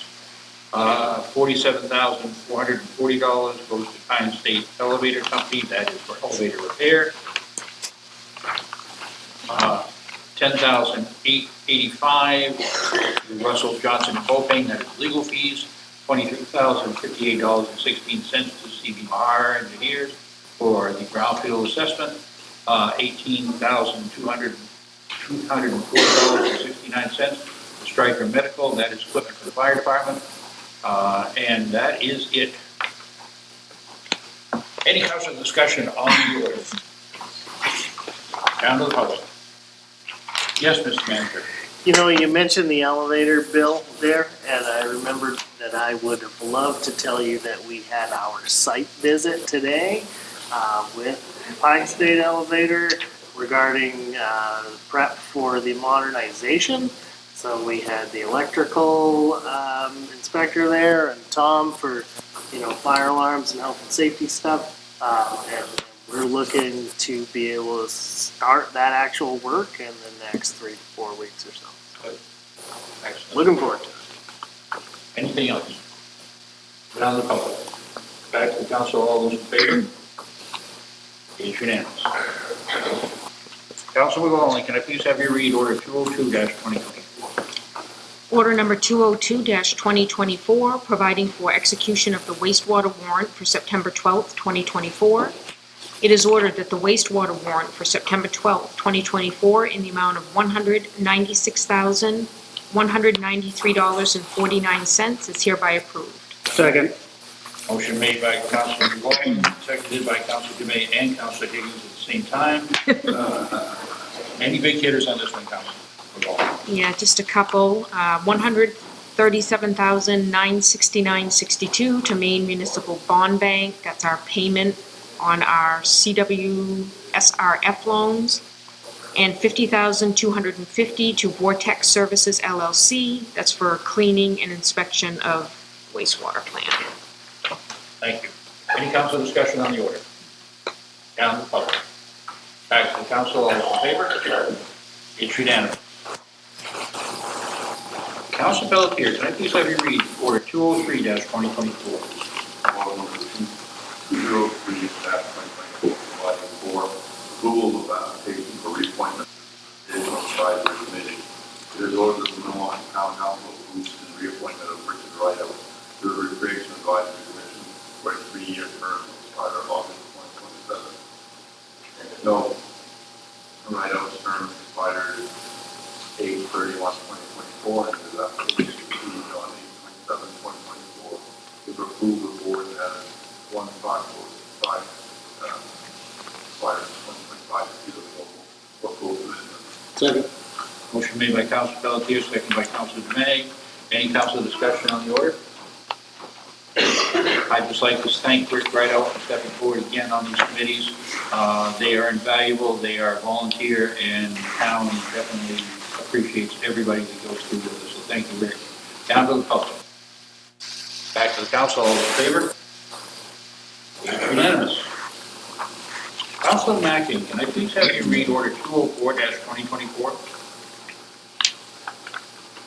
$47,440 goes to Pine State Elevator Company, that is for elevator repair. $10,885 to Russell Johnson Coping, that is legal fees. $23,058.16 to CB Mahar Engineers for the brownfield assessment. $18,240.69 to Stryker Medical, that is equipment for the fire department. And that is it. Any council discussion on the order? Down to the public. Yes, Mr. Manager. You know, you mentioned the elevator bill there, and I remembered that I would have loved to tell you that we had our site visit today with Pine State Elevator regarding prep for the modernization. So we had the electrical inspector there, and Tom for, fire alarms and health and safety stuff. And we're looking to be able to start that actual work in the next 3 to 4 weeks or so. Good. Excellent. Looking forward to it. Anything else? Down to the public. Back to the council, all those in favor? It's unanimous. Councilman Mahoney, can I please have you read order 202-2024? Order number 202-2024, providing for execution of the wastewater warrant for September 12th, 2024. It is ordered that the wastewater warrant for September 12th, 2024 in the amount of $196,193.49 is hereby approved. Second. Motion made by Councilman Mahoney, seconded by Councilor Dume and Councilor Higgins at the same time. Any big hitters on this one, Councilor? Yeah, just a couple. $137,969.62 to Maine Municipal Bond Bank. That's our payment on our CWSRF loans. And $50,250 to Vortex Services LLC. That's for cleaning and inspection of wastewater plant. Thank you. Any council discussion on the order? Down to the public. Back to the council, all those in favor? It's unanimous. Council Pelletier, can I please have you read order 203-2024? 203-2024, providing for approval of application for reappointment to the Divisional Advisory Committee. It is ordered that the Milwaukee Town Council approves the reappointment of Richard Wright to the Recreation Advisory Commission for a 3-year term to expire August 2027. No, Wright's term expires 8/31/2024, and his application received on 8/27/2024. If approved, the board has 1/5/45, expires 2025, either local or full commitment. Second. Motion made by Council Pelletier, second by Council Dume. Any council discussion on the order? I'd just like to thank Rick Rideout for stepping forward again on these committees. They are invaluable, they are volunteer, and the town definitely appreciates everybody that goes through with this, so thank you, Rick. Down to the public. Back to the council, all in favor? Unanimous. Councilor Mackin, can I please have you read order 204-2024?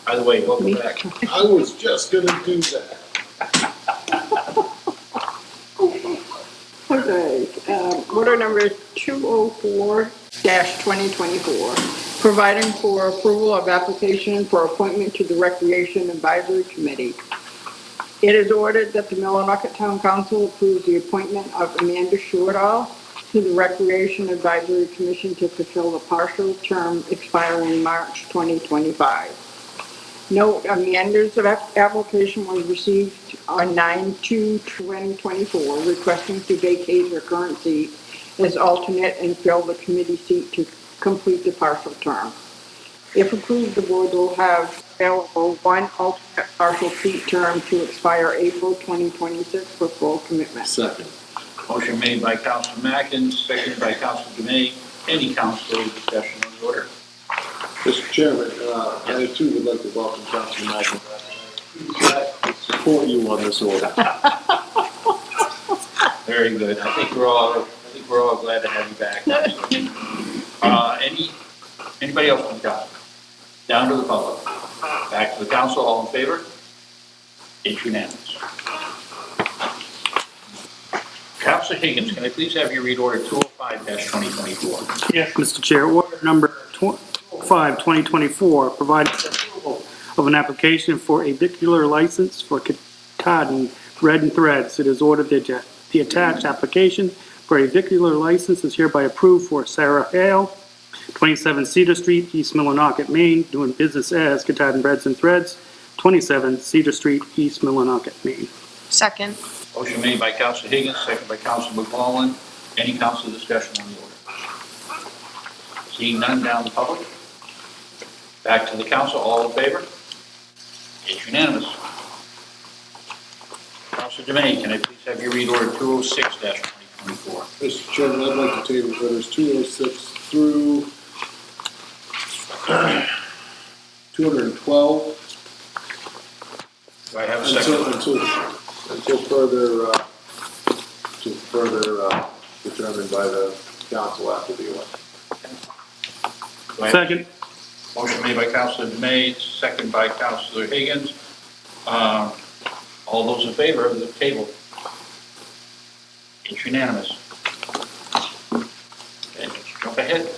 By the way, welcome back. I was just gonna do that. Okay, order number 204-2024, providing for approval of application for appointment to the Recreation Advisory Committee. It is ordered that the Millinocket Town Council approves the appointment of Amanda Shortall to the Recreation Advisory Commission to fulfill the partial term expiring March 2025. Note, Amanda's application was received on 9/2/2024, requesting to vacate her current seat as alternate and fill the committee seat to complete the partial term. If approved, the board will have available one alternate partial seat term to expire April 2026 for full commitment. Second. Motion made by Council Mackin, seconded by Council Dume. Any council discussion on the order? Mr. Chairman, I too would like to welcome Councilman Mackin back. Support you on this order. Very good. I think we're all glad to have you back. Anybody else on the council? Down to the public. Back to the council, all in favor? It's unanimous. Councilor Higgins, can I please have you read order 205-2024? Yes, Mr. Chair, order number 205-2024, providing approval of an application for a vehicular license for Katahdin Red and Threads. It is ordered that the attached application for a vehicular license is hereby approved for Sarah Hale, 27 Cedar Street, East Millinocket, Maine, doing business as Katahdin Reds and Threads, 27 Cedar Street, East Millinocket, Maine. Second. Motion made by Councilor Higgins, seconded by Councilor McClellan. Any council discussion on the order? Seeing none, down the public. Back to the council, all in favor? It's unanimous. Councilor Dume, can I please have you read order 206-2024? Mr. Chairman, I'd like to table orders 206 through 212. Do I have a second? Until further determined by the council after the election. Second. Motion made by Councilor Dume, second by Councilor Higgins. All those in favor of the table? It's unanimous. Okay, let's jump ahead.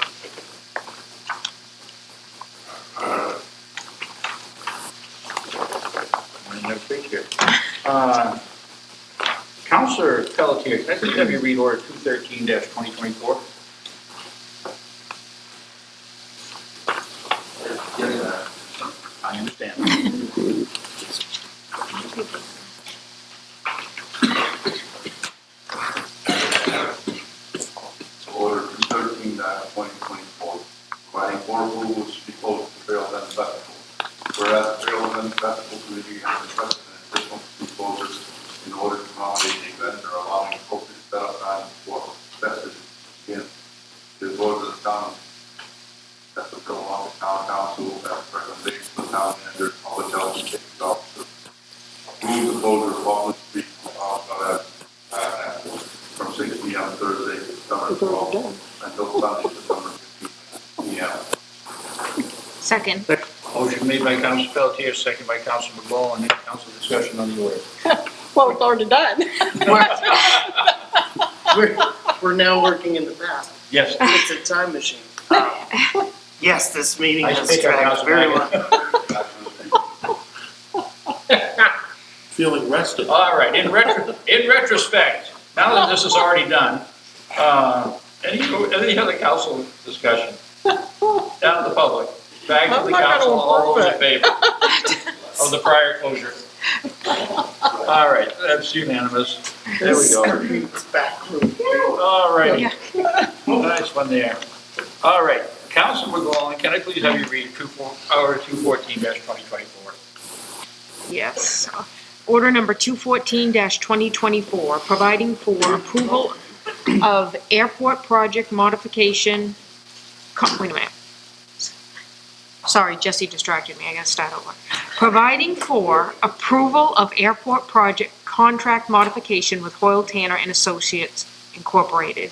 Councilor Pelletier, can I please have you read order 213-2024? I understand. Order 213-2024, providing for approval to be closed to Trail Bend Festival. Whereas the Trail Bend Festival Committee has requested an additional street closures in order to accommodate the event or allowing appropriate setup time for festivities. Again, it is ordered that the town, that the Millinocket Town Council, that recommendation of the town manager, public health and safety officer, approve the closure of Walnut Street from 6 p.m. Thursday, September 12th, until Sunday, September 15th p.m. Second. Motion made by Councilor Pelletier, second by Councilor McClellan. Any council discussion on the order? Well, it's already done. We're now working in the past. Yes. It's a time machine. Yes, this meeting Nice has pickup, dragged very well. Feeling rested. All right, in retrospect, now that this is already done, any other council discussion? Down to the public, back to the council, all those in favor of the prior closure. All right, that's unanimous. There we go. All righty. Nice one there. All right, Council McGowan, can I please have you read 214-2024? Yes. Order number 214-2024, providing for approval of airport project modification, wait a minute. Sorry, Jesse distracted me, I gotta start over. Providing for approval of airport project contract modification with Hoyle Tanner and Associates Incorporated.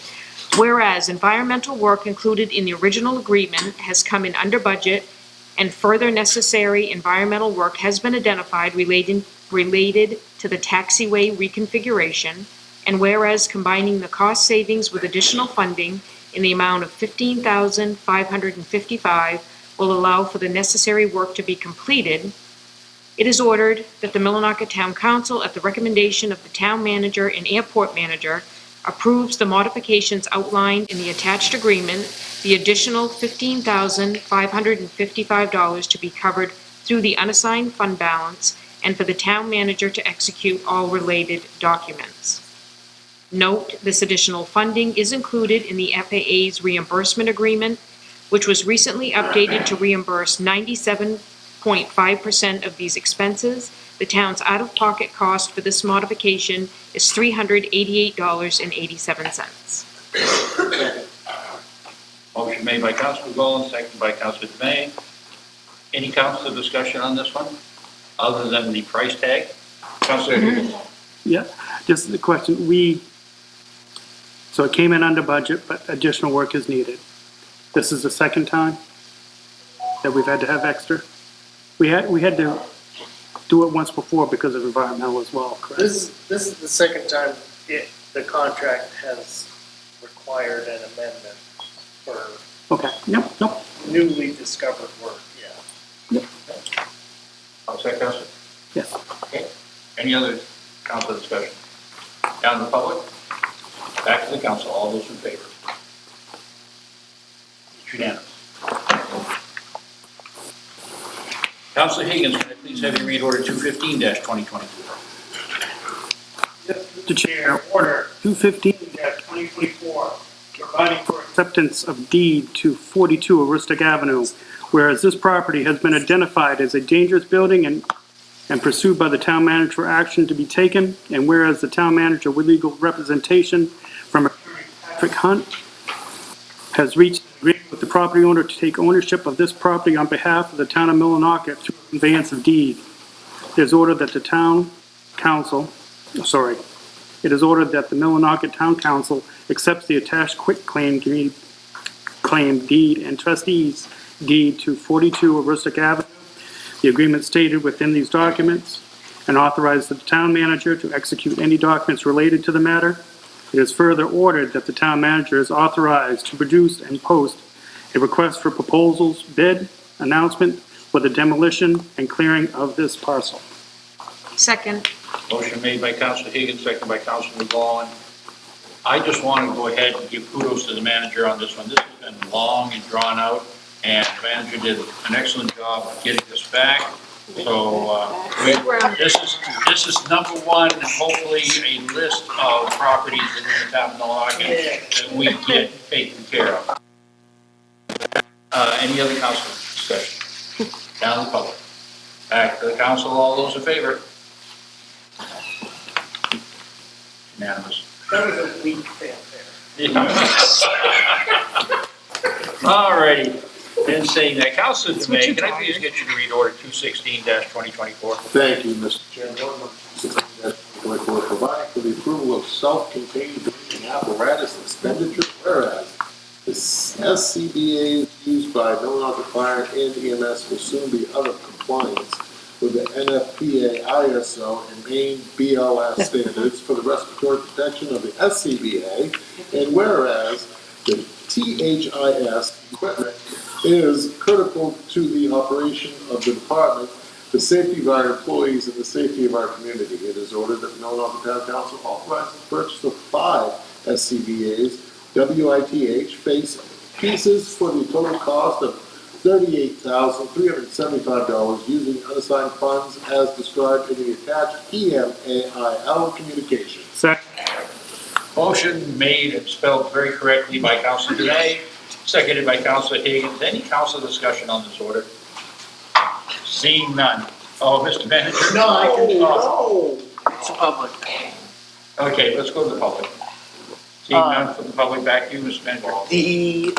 Whereas environmental work included in the original agreement has come in under budget and further necessary environmental work has been identified related to the taxiway reconfiguration, and whereas combining the cost savings with additional funding in the amount of $15,555 will allow for the necessary work to be completed, it is ordered that the Millinocket Town Council, at the recommendation of the town manager and airport manager, approves the modifications outlined in the attached agreement, the additional $15,555 to be covered through the unassigned fund balance, and for the town manager to execute all related documents. Note, this additional funding is included in the FAA's reimbursement agreement, which was recently updated to reimburse 97.5% of these expenses. The town's out-of-pocket cost for this modification is $388.87. Motion made by Councilor McGowan, seconded by Councilor Dumeay. Any council discussion on this one, other than the price tag? Councilor Higgins. Yeah, just the question, so it came in under budget, but additional work is needed. This is the second time that we've had to have extra? We had to do it once before because of environmental as well, correct? This is the second time the contract has required an amendment for Okay, yep. newly discovered work, yeah. All set, Councilor? Yes. Okay. Any other council discussion? Down to the public? Back to the council. All those in favor? It's unanimous. Councilor Higgins, can I please have you read order 215-2024? Mr. Chair, order 215-2024, providing for acceptance of deed to 42 Aroostook Avenue, whereas this property has been identified as a dangerous building and pursued by the town manager for action to be taken, and whereas the town manager with legal representation from Attorney Patrick Hunt has reached an agreement with the property owner to take ownership of this property on behalf of the town of Millinocket through conveyance of deed. It is ordered that the Millinocket Town Council accepts the attached quitclaim deed and trustees deed to 42 Aroostook Avenue, the agreement stated within these documents, and authorize the town manager to execute any documents related to the matter. It is further ordered that the town manager is authorized to produce and post a request for proposals, bid, announcement for the demolition and clearing of this parcel. Second. Motion made by Councilor Higgins, seconded by Councilor McGowan. I just want to go ahead and give kudos to the manager on this one. This has been long and drawn out, and the manager did an excellent job of getting this back. So this is number one, and hopefully a list of properties in the town of Millinocket that we get taken care of. Any other council discussion? Down the public. Back to the council. All those in favor? Unanimous. That was a weak fanfare. All righty. Then saying that, Councilor Dumeay, can I please get you to read order 216-2024? Thank you, Mr. Chairman. Order 216-2024, providing for the approval of self-contained drinking apparatus expenditure, whereas the SCBA's used by Millinocket Fire and EMS will soon be out of compliance with the NFPA, ISO, and Maine BLS standards for the respiratory protection of the SCBA, and whereas the THIS equipment is critical to the operation of the department, the safety of our employees, and the safety of our community. It is ordered that the Millinocket Town Council authorizes the purchase of 5 SCBA's WITH face pieces for the total cost of $38,375 using unassigned funds as described in the attached EMAIL communication. Second. Motion made and spelled very correctly by Councilor Denay, seconded by Councilor Higgins. Any council discussion on this order? Seeing none. Oh, Mr. Manager? No, I can, Oh, it's public. okay, let's go to the public. Seeing none from the public, back to you, Mr. Manager. The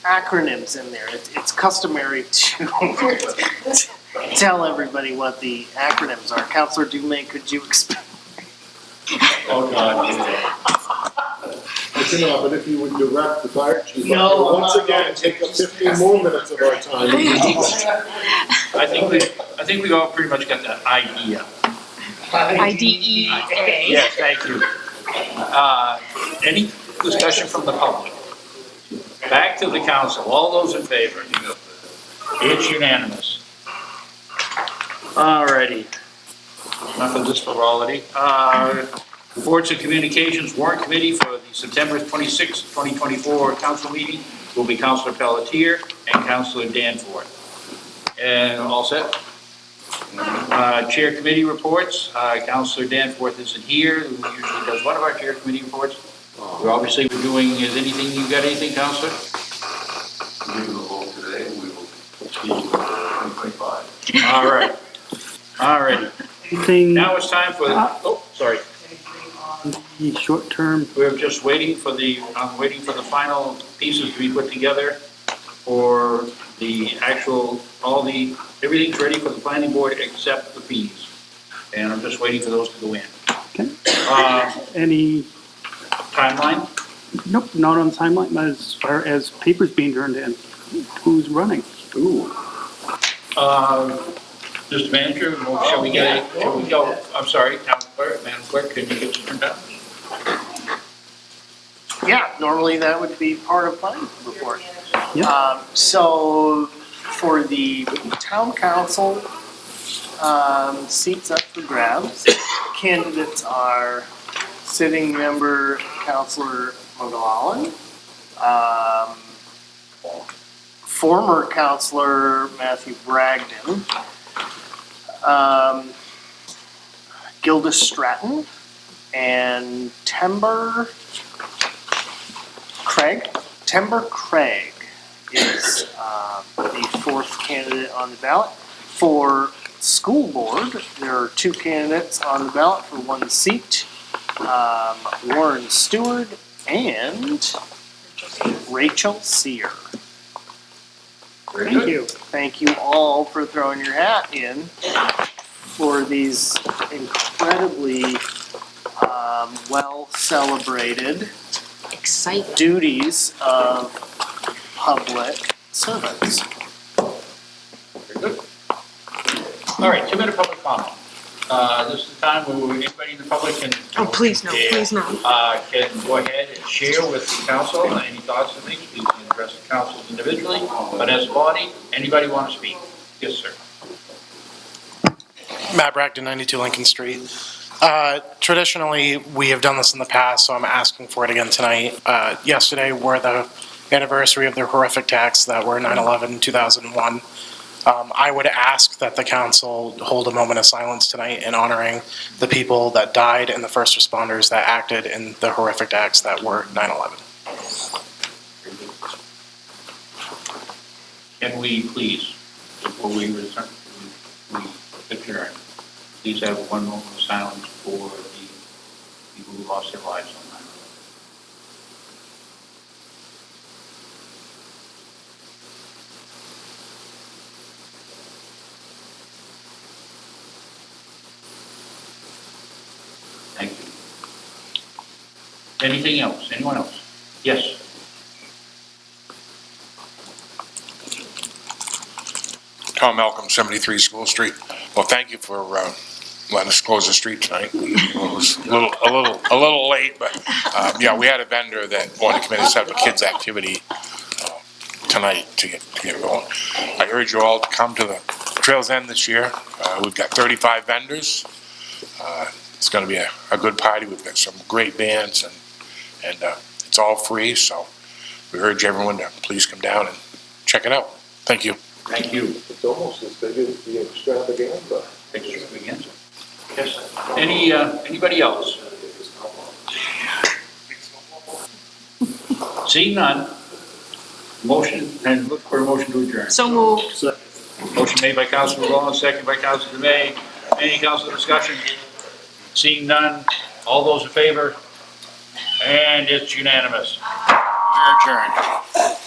acronyms in there, it's customary to tell everybody what the acronyms are. Counselor Dume, could you explain? Oh, God. I cannot, but if you would direct the fire chief. No, I'm once not again, going to. take up 15 more minutes of our time. I think we all pretty much got the idea. IDEA. Yes, thank you. Any discussion from the public? Back to the council. All those in favor? It's unanimous. Alrighty. Enough of this frivolity. Reports and Communications Warrant Committee for the September 26, 2024 council meeting will be Councilor Pelletier and Councilor Danforth. And all set? Chair Committee reports. Councilor Danforth isn't here, who usually does one of our Chair Committee reports. We're doing, is anything, you got anything, Councilor? Given the vote today, we will see 2025. All right. All righty. Anything Now it's time for, sorry. on the short term? We're just waiting for I'm waiting for the final pieces to be put together for the actual, everything's ready for the planning board except the fees. And I'm just waiting for those to go in. Okay. Any timeline? Nope, not on timeline, but as far as papers being turned in, who's running? Ooh. Mr. Manager, shall we go, I'm sorry, Town Clerk, Madam Clerk, can you get this turned down? Yeah, normally that would be part of planning report. Yeah. So for the town council, seats up for grabs. Candidates are sitting member Councilor McGowan, former Councilor Matthew Bragdon, Gilda Stratton, and Timber Craig is the fourth candidate on the ballot. For school board, there are two candidates on the ballot for one seat, Warren Stewart and Rachel Sear. Thank you. Thank you all for throwing your hat in for these incredibly well-celebrated duties of public servants. Very good. All right, 2-minute public comment. This is the time where anybody in the public can. Oh, please no, please no. Can go ahead and share with the council any thoughts and things. You can address the council individually, but as a body, anybody want to speak? Yes, sir. Matt Bragdon, 92 Lincoln Street. Traditionally, we have done this in the past, so I'm asking for it again tonight. Yesterday were the anniversary of the horrific attacks that were 9/11/2001. I would ask that the council hold a moment of silence tonight in honoring the people that died and the first responders that acted in the horrific acts that were 9/11. Can we please, before we return, we adjourn, please have 1 moment of silence for the people who lost their lives on 9/11. Thank you. Anything else? Anyone else? Yes. Tom Malcolm, 73 School Street. Well, thank you for letting us close the street tonight. It was a little late, but yeah, we had a vendor that wanted to come in and set up a kids' activity tonight to get going. I urge you all to come to the Trails End this year. We've got 35 vendors. It's going to be a good party. We've got some great bands, and it's all free. So we urge everyone to please come down and check it out. Thank you. Thank you. It's almost as big as the extravaganza. Extravaganza. Yes. Anybody else? Seeing none, motion, and look for a motion to adjourn. So moved. Motion made by Councilor Rollins, second by Councilor May. Any council discussion? Seeing none, all those in favor? And it's unanimous. We're adjourned.